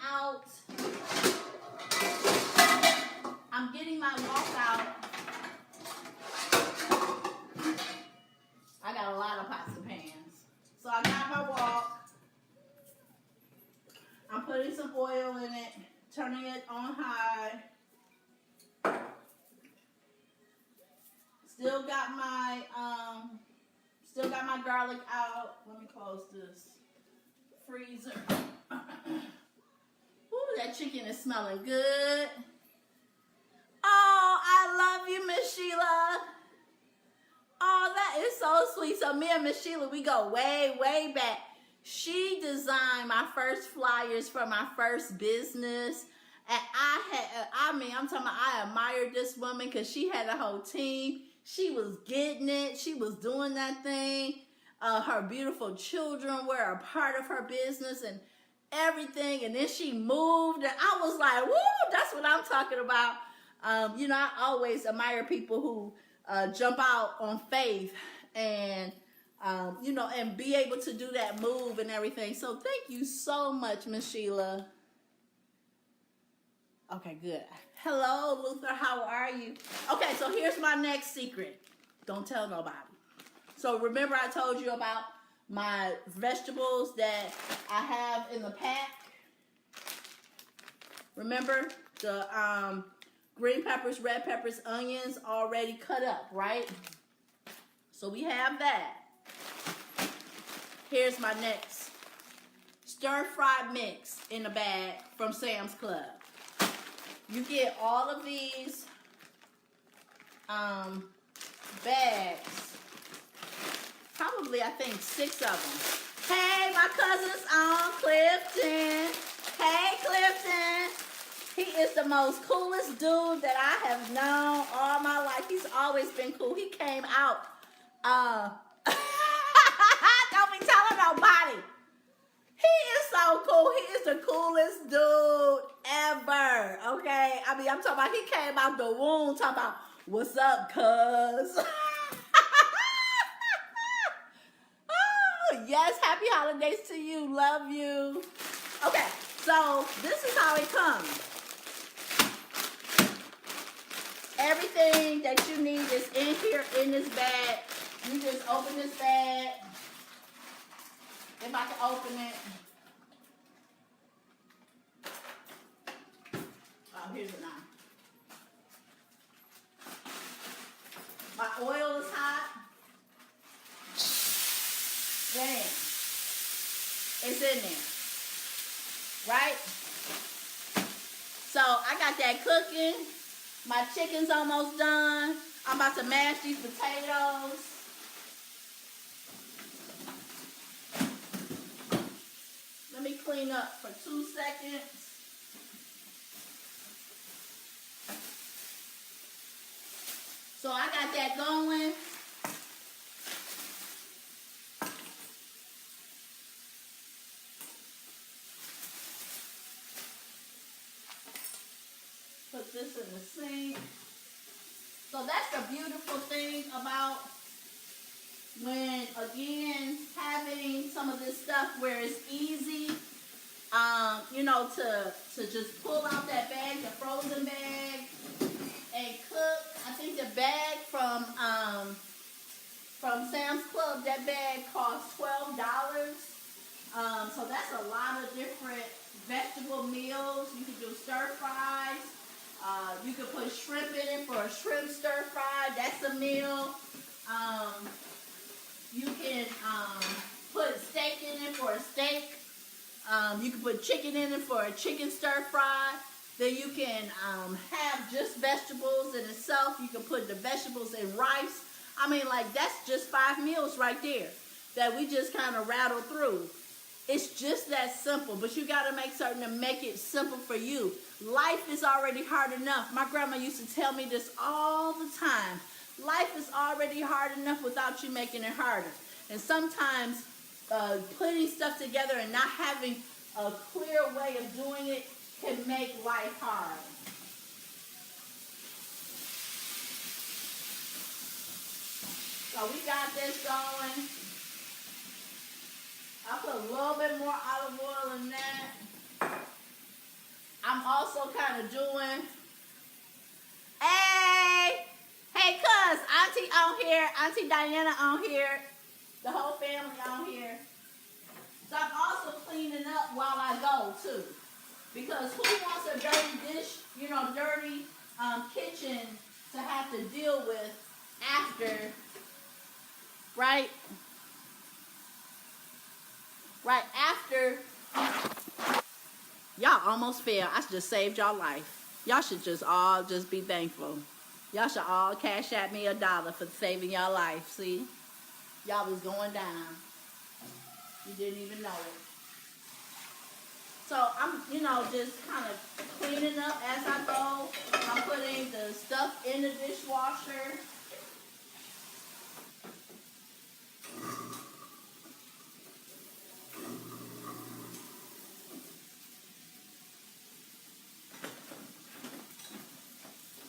my walk out. I got a lot of pots and pans. So I got my walk. I'm putting some oil in it, turning it on high. Still got my garlic out. Let me close this freezer. Ooh, that chicken is smelling good. Oh, I love you, Miss Sheila. Oh, that is so sweet. So me and Miss Sheila, we go way, way back. She designed my first flyers for my first business. And I'm talking about, I admired this woman because she had a whole team. She was getting it. She was doing that thing. Her beautiful children were a part of her business and everything. And then she moved. And I was like, woo, that's what I'm talking about. You know, I always admire people who jump out on faith and, you know, and be able to do that move and everything. So thank you so much, Miss Sheila. Okay, good. Hello, Luther. How are you? Okay, so here's my next secret. Don't tell nobody. So remember I told you about my vegetables that I have in the pack? Remember the green peppers, red peppers, onions already cut up, right? So we have that. Here's my next stir-fry mix in a bag from Sam's Club. You get all of these bags, probably I think 6 of them. Hey, my cousin's on, Clifton. Hey, Clifton. He is the most coolest dude that I have known all my life. He's always been cool. He came out. Don't be telling nobody. He is so cool. He is the coolest dude ever. Okay? I'm talking about he came out the womb talking about, what's up, cuz? Yes, happy holidays to you. Love you. Okay, so this is how it comes. Everything that you need is in here in this bag. You just open this bag. If I can open it. Oh, here's a knife. My oil is hot. Bam. It's in there. Right? So I got that cooking. My chicken's almost done. I'm about to mash these potatoes. Let me clean up for 2 seconds. So I got that going. Put this in the sink. So that's the beautiful thing about when, again, having some of this stuff where it's easy, you know, to just pull out that bag, the frozen bag, and cook. I think the bag from Sam's Club, that bag costs $12. So that's a lot of different vegetable meals. You can do stir fries. You can put shrimp in it for a shrimp stir fry. That's a meal. You can put steak in it for a steak. You can put chicken in it for a chicken stir fry. Then you can have just vegetables in itself. You can put the vegetables in rice. I mean, like, that's just 5 meals right there that we just kind of rattle through. It's just that simple, but you got to make certain to make it simple for you. Life is already hard enough. My grandma used to tell me this all the time. Life is already hard enough without you making it harder. And sometimes putting stuff together and not having a clear way of doing it can make life hard. So we got this going. I put a little bit more olive oil in that. I'm also kind of doing, hey cuz, Auntie on here, Auntie Diana on here, the whole family on here. So I'm also cleaning up while I go too. Because who wants a dirty dish, you know, dirty kitchen to have to deal with after, right? Right after, y'all almost failed. I just saved y'all life. Y'all should just all just be thankful. Y'all should all cash at me $1 for saving y'all life. See? Y'all was going down. You didn't even know it. So I'm, you know, just kind of cleaning up as I go. I'm putting the stuff in the dishwasher.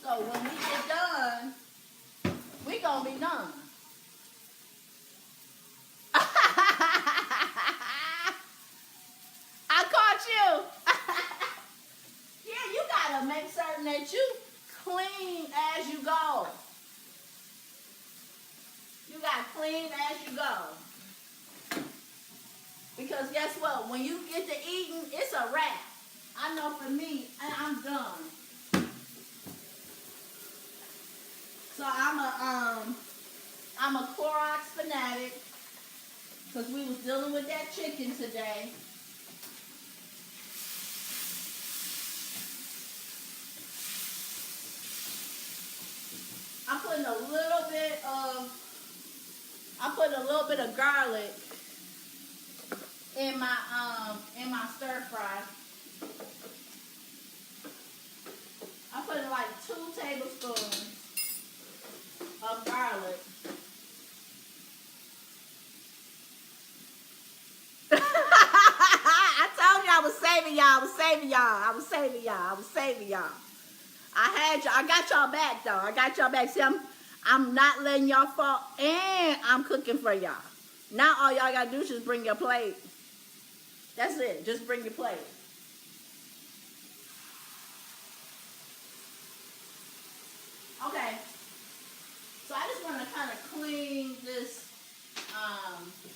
So when we get done, we gonna be done. I caught you. Yeah, you gotta make certain that you clean as you go. You gotta clean as you go. Because guess what? When you get to eating, it's a wrap. I know for me, I'm done. So I'm a Clorox fanatic because we was dealing with that chicken today. I'm putting a little bit of garlic in my stir fry. I'm putting like 2 tablespoons of garlic. I told you I was saving y'all. I got y'all back though. I got y'all back. See, I'm not letting y'all fall, and I'm cooking for y'all. Now all y'all gotta do is just bring your plate. That's it. Just bring your plate. Okay. So I just want to kind of clean this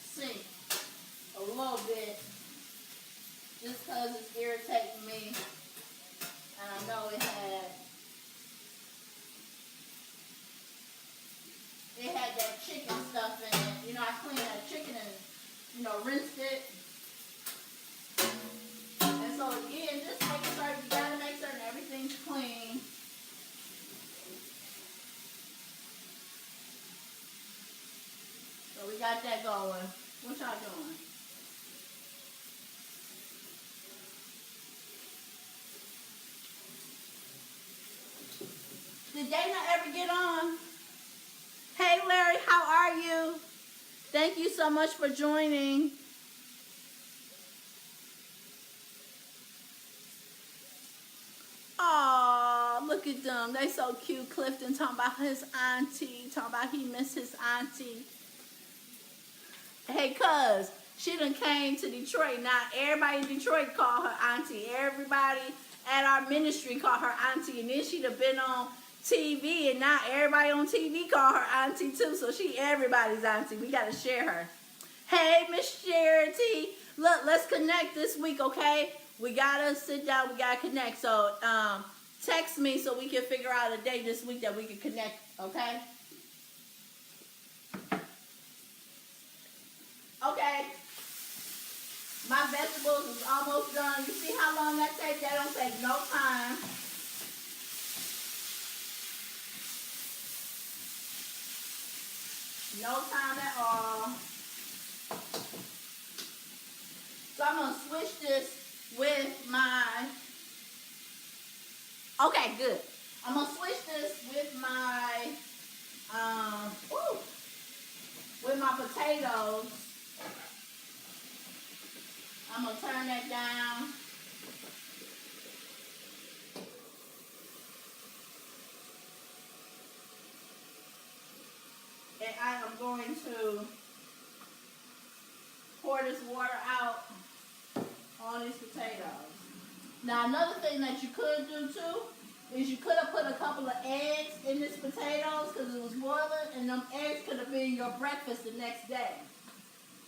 sink a little bit, just because it's irritating me. And I know it had that chicken stuff in it. You know, I cleaned that chicken and, you know, rinsed it. And so again, just making certain, you gotta make certain everything's clean. So we got that going. What y'all doing? Did Dana ever get on? Hey Larry, how are you? Thank you so much for joining. Oh, look at them. They so cute. Clifton talking about his auntie. Talking about he missed his auntie. Hey, cuz, she done came to Detroit. Now, everybody in Detroit call her auntie. Everybody at our ministry call her auntie. And then she done been on TV, and now everybody on TV call her auntie too. So she everybody's auntie. We got to share her. Hey, Miss Charity. Look, let's connect this week, okay? We got to sit down. We got to connect. So text me so we can figure out a day this week that we can connect, okay? Okay, my vegetables is almost done. You see how long that takes? That don't take no time. No time at all. So I'm going to switch this with my, okay, good. I'm going to switch this with my, potatoes. I'm going to turn that down. And I am going to pour this water out on these potatoes. Now another thing that you could do too is you could have put a couple of eggs in this potatoes because it was boiling, and them eggs could have been your breakfast the next day.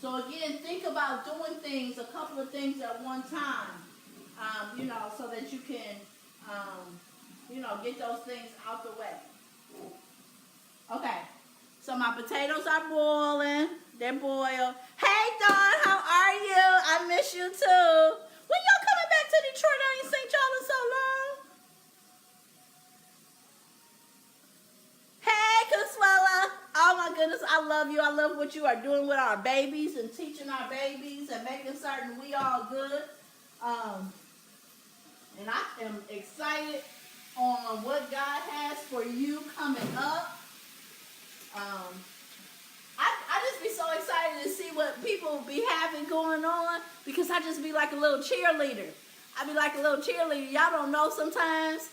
So again, think about doing things, a couple of things at one time, you know, so that you can, you know, get those things out the way. Okay, so my potatoes are boiling. They're boiled. Hey, Dawn, how are you? I miss you too. When y'all coming back to Detroit? I ain't seen y'all in so long. Hey, Consuela. Oh my goodness, I love you. I love what you are doing with our babies and teaching our babies and making certain we all good. And I am excited on what God has for you coming up. I just be so excited to see what people be having going on, because I just be like a little cheerleader. I be like a little cheerleader. Y'all don't know sometimes.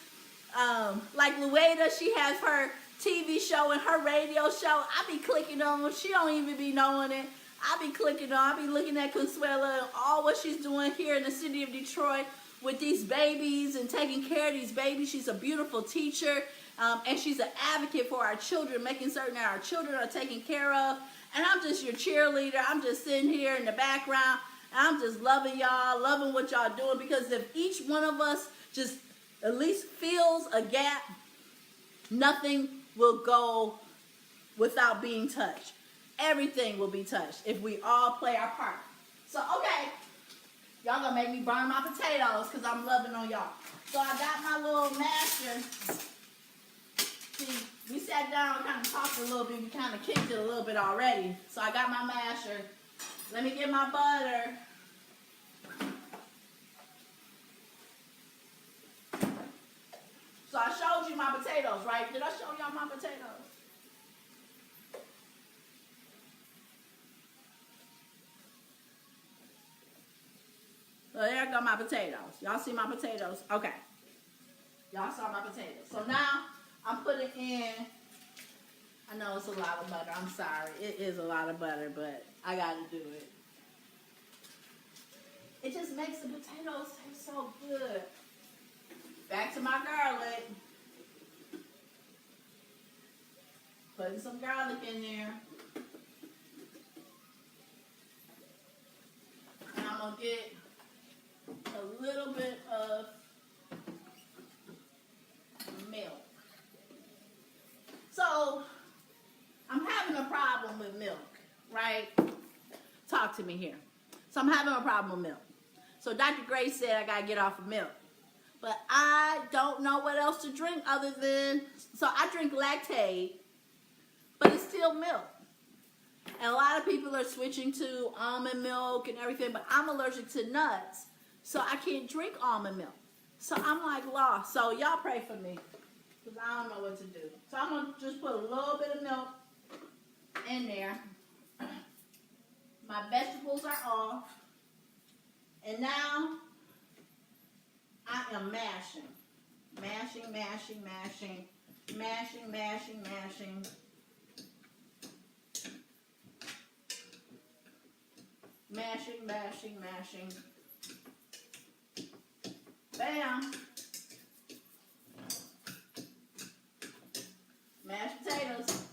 Like Lueda, she has her TV show and her radio show. I be clicking on. She don't even be knowing it. I be clicking on. I be looking at Consuela and all what she's doing here in the city of Detroit with these babies and taking care of these babies. She's a beautiful teacher. And she's an advocate for our children, making certain that our children are taken care of. And I'm just your cheerleader. I'm just sitting here in the background. And I'm just loving y'all, loving what y'all doing. Because if each one of us just at least fills a gap, nothing will go without being touched. Everything will be touched if we all play our part. So, okay. Y'all gonna make me burn my potatoes because I'm loving on y'all. So I got my little masher. See, we sat down and kind of talked a little bit. We kind of kicked it a little bit already. So I got my masher. Let me get my butter. So I showed you my potatoes, right? Did I show y'all my potatoes? So there go my potatoes. Y'all see my potatoes? Okay. Y'all saw my potatoes. So now I'm putting in I know it's a lot of butter. I'm sorry. It is a lot of butter, but I got to do it. It just makes the potatoes taste so good. Back to my garlic. Putting some garlic in there. And I'm going to get a little bit of milk. So, I'm having a problem with milk, right? Talk to me here. So, I'm having a problem with milk. So, Dr. Grace said I got to get off of milk. But I don't know what else to drink other than, so I drink Lactaid, but it's still milk. And a lot of people are switching to almond milk and everything, but I'm allergic to nuts, so I can't drink almond milk. So I'm like lost. So y'all pray for me, because I don't know what to do. So I'm going to just put a little bit of milk in there. My vegetables are off. And now I am mashing. Mashing, mashing, mashing. Mashing, mashing, mashing. Mashing, mashing, mashing. Bam. Mashed potatoes.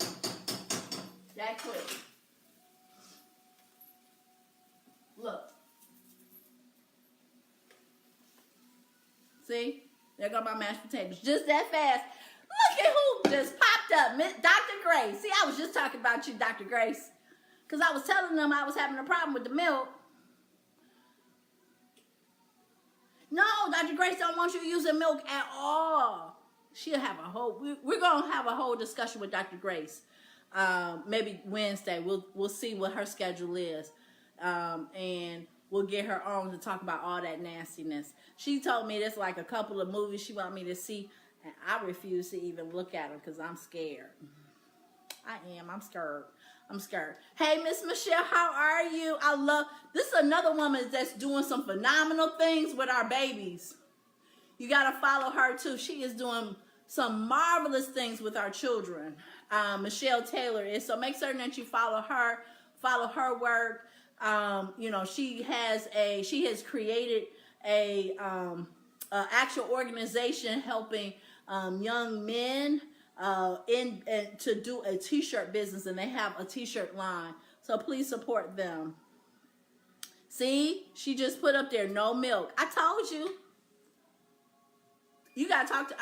That quick. Look. See? There go my mashed potatoes. Just that fast. Look at who just popped up. Dr. Grace. See, I was just talking about you, Dr. Grace. Because I was telling them I was having a problem with the milk. No, Dr. Grace don't want you using milk at all. She'll have a whole, we're going to have a whole discussion with Dr. Grace. Maybe Wednesday. We'll see what her schedule is. And we'll get her on to talk about all that nastiness. She told me there's like a couple of movies she want me to see. And I refuse to even look at them because I'm scared. I'm scared. I'm scared. Hey, Miss Michelle, how are you? This is another woman that's doing some phenomenal things with our babies. You got to follow her too. She is doing some marvelous things with our children. Michelle Taylor is. So make certain that you follow her work. You know, she has created a actual organization helping young men to do a t-shirt business, and they have a t-shirt line. So please support them. See, she just put up there no milk. I told you. You gotta talk to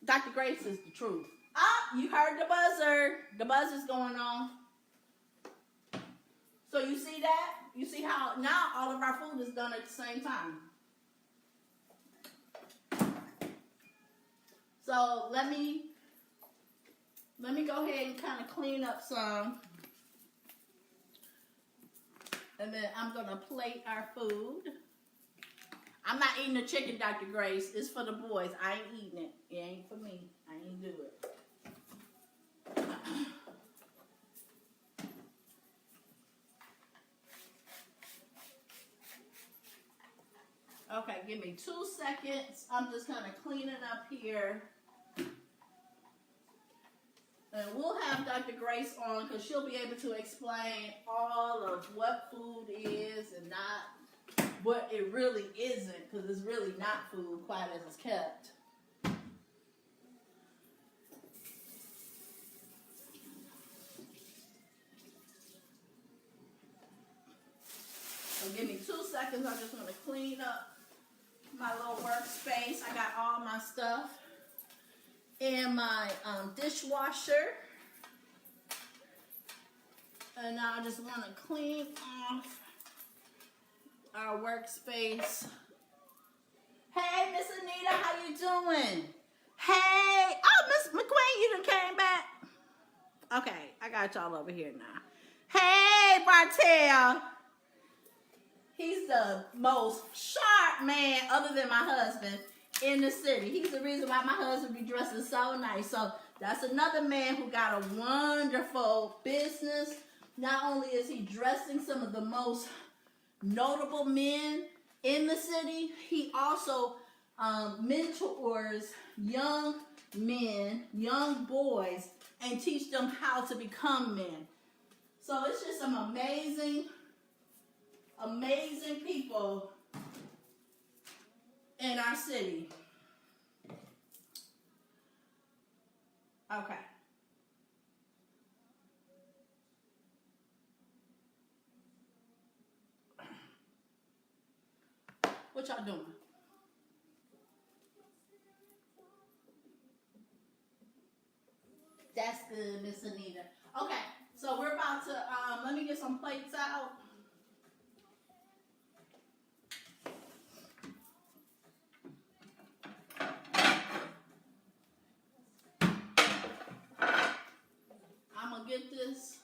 Dr. Grace is the truth. Ah, you heard the buzzer. The buzzer's going on. So you see that? You see how now all of our food is done at the same time. So let me go ahead and kind of clean up some. And then I'm going to plate our food. I'm not eating the chicken, Dr. Grace. It's for the boys. I ain't eating it. It ain't for me. I ain't do it. Okay, give me 2 seconds. I'm just kind of cleaning up here. And we'll have Dr. Grace on because she'll be able to explain all of what food is and not what it really isn't, because it's really not food quite as it's kept. So give me 2 seconds. I just want to clean up my little workspace. I got all my stuff in my dishwasher. And now I just want to clean off our workspace. Hey, Miss Anita, how you doing? Hey, oh, Miss McQueen, you done came back? Okay, I got y'all over here now. Hey, Bartell. He's the most sharp man, other than my husband, in the city. He's the reason why my husband be dressing so nice. So that's another man who got a wonderful business. Not only is he dressing some of the most notable men in the city, he also mentors young men, young boys, and teach them how to become men. So it's just some amazing, amazing people in our city. Okay. What y'all doing? That's good, Miss Anita. Okay, so we're about to, let me get some plates out. I'm going to get this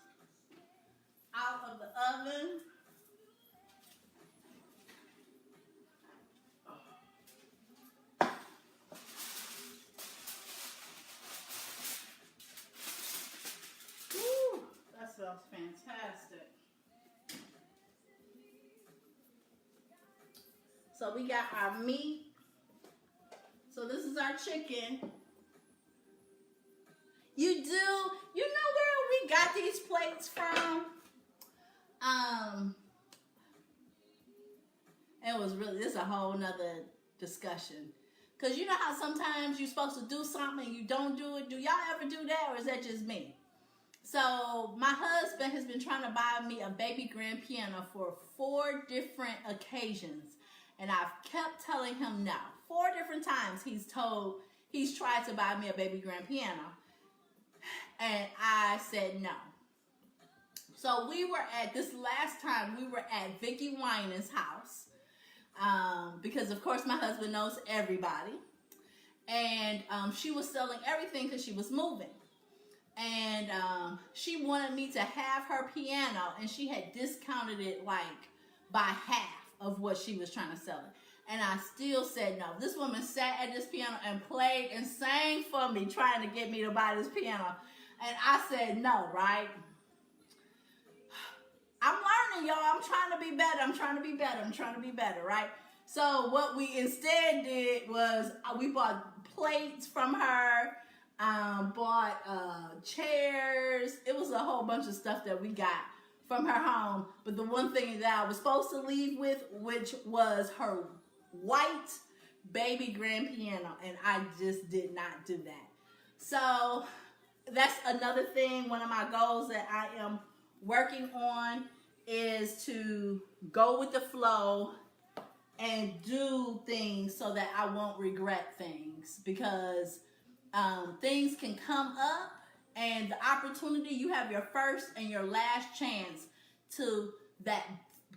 out of the oven. Woo, that smells fantastic. So we got our meat. So this is our chicken. You know where we got these plates from? It was really, this is a whole nother discussion. Because you know how sometimes you're supposed to do something and you don't do it? Do y'all ever do that, or is that just me? So my husband has been trying to buy me a baby grand piano for 4 different occasions. And I've kept telling him no. 4 different times he's tried to buy me a baby grand piano. And I said no. So we were this last time we were at Vicky Winans' house. Because of course my husband knows everybody. And she was selling everything because she was moving. And she wanted me to have her piano, and she had discounted it like by half of what she was trying to sell it. And I still said no. This woman sat at this piano and played and sang for me, trying to get me to buy this piano. And I said no, right? I'm learning, y'all. I'm trying to be better. I'm trying to be better. I'm trying to be better, right? So what we instead did was we bought plates from her, bought chairs. It was a whole bunch of stuff that we got from her home. But the one thing that I was supposed to leave with, which was her white baby grand piano, and I just did not do that. So that's another thing. One of my goals that I am working on is to go with the flow and do things so that I won't regret things, because things can come up, and the opportunity, you have your first and your last chance to that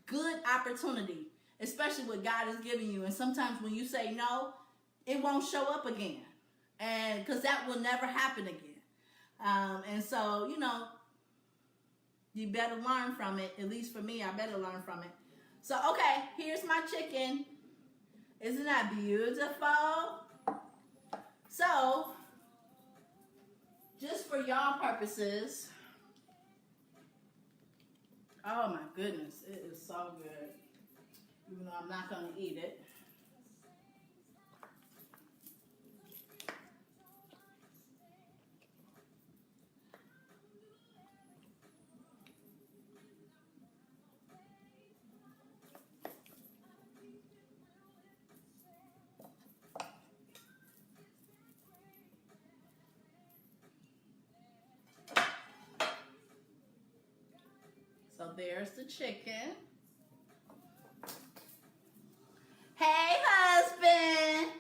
good opportunity, especially what God is giving you. And sometimes when you say no, it won't show up again, and because that will never happen again. And so, you know, you better learn from it. At least for me, I better learn from it. So, okay, here's my chicken. Isn't that beautiful? So, just for y'all purposes, oh my goodness, it is so good. Even though I'm not going to eat it. So there's the chicken. Hey, husband.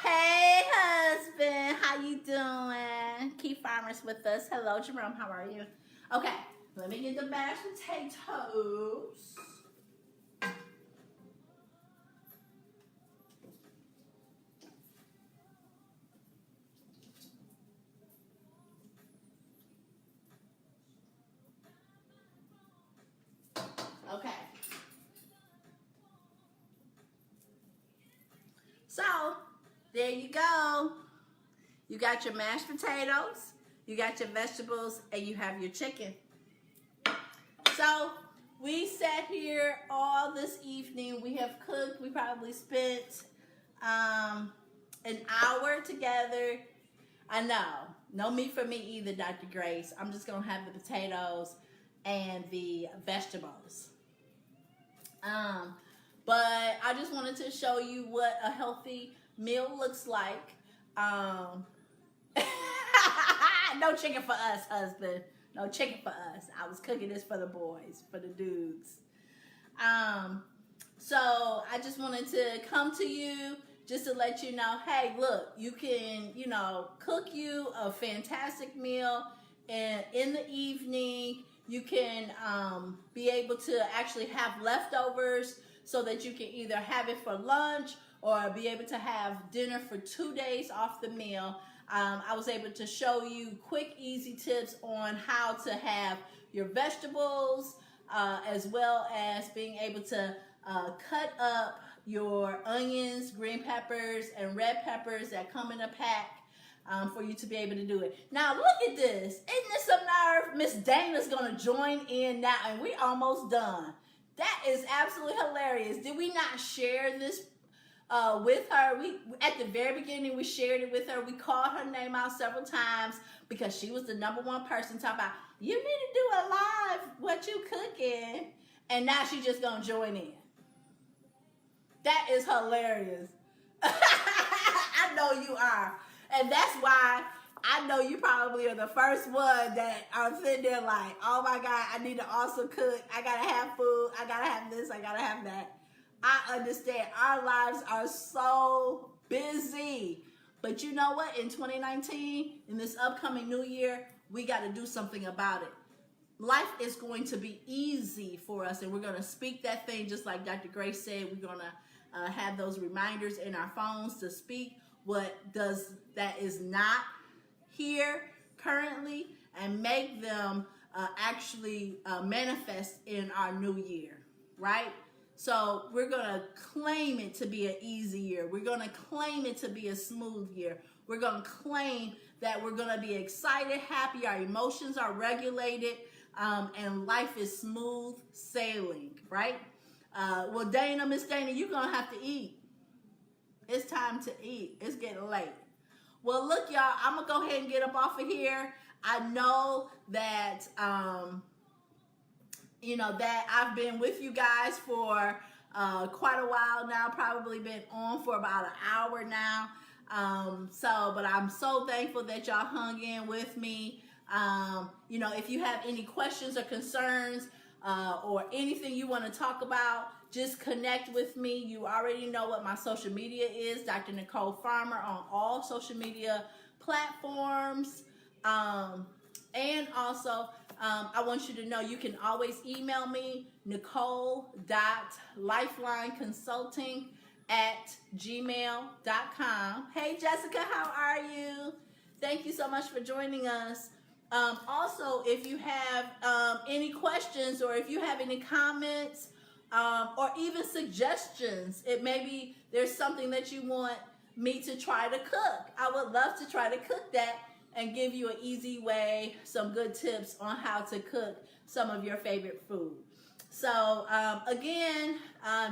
Hey, husband. How you doing? Keep Farmers with us. Hello, Jerome. How are you? Okay, let me get the mashed potatoes. Okay. So, there you go. You got your mashed potatoes, you got your vegetables, and you have your chicken. So, we sat here all this evening. We have cooked. We probably spent an hour together. I know. No meat for me either, Dr. Grace. I'm just going to have the potatoes and the vegetables. But I just wanted to show you what a healthy meal looks like. No chicken for us, husband. No chicken for us. I was cooking this for the boys, for the dudes. So I just wanted to come to you just to let you know, hey, look, you can, cook you a fantastic meal in the evening. You can be able to actually have leftovers so that you can either have it for lunch or be able to have dinner for 2 days off the meal. I was able to show you quick, easy tips on how to have your vegetables, as well as being able to cut up your onions, green peppers, and red peppers that come in a pack for you to be able to do it. Now, look at this. Isn't this some nerve? Miss Dana's going to join in now, and we almost done. That is absolutely hilarious. Did we not share this with her? We at the very beginning, we shared it with her. We called her name out several times because she was the #1 person talking about, you need to do a live, what you cooking. And now she's just going to join in. That is hilarious. I know you are. And that's why I know you probably are the first one that are sitting there like, oh my God, I need to also cook. I got to have food. I got to have this. I got to have that. I understand. Our lives are so busy. But you know what? In 2019, in this upcoming new year, we got to do something about it. Life is going to be easy for us, and we're going to speak that thing just like Dr. Grace said. We're going to have those reminders in our phones to speak what that is not here currently and make them actually manifest in our new year, right? So we're going to claim it to be an easy year. We're going to claim it to be a smooth year. We're going to claim that we're going to be excited, happy, our emotions are regulated, and life is smooth sailing, right? Well, Dana, Miss Dana, you're going to have to eat. It's time to eat. It's getting late. Well, look, y'all, I'm going to go ahead and get up off of here. I know that, that I've been with you guys for quite a while now, probably been on for about an hour now. But I'm so thankful that y'all hung in with me. If you have any questions or concerns or anything you want to talk about, just connect with me. You already know what my social media is, Dr. Nicole Farmer on all social media platforms. And also, I want you to know you can always email me, nicole.lifelineconsulting@gmail.com. Hey, Jessica, how are you? Thank you so much for joining us. Also, if you have any questions or if you have any comments or even suggestions, maybe there's something that you want me to try to cook. I would love to try to cook that and give you an easy way, some good tips on how to cook some of your favorite food. So again,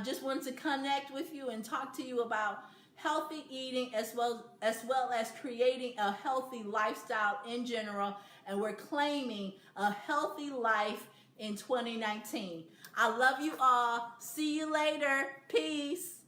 just wanted to connect with you and talk to you about healthy eating as well as creating a healthy lifestyle in general. And we're claiming a healthy life in 2019. I love you all. See you later. Peace.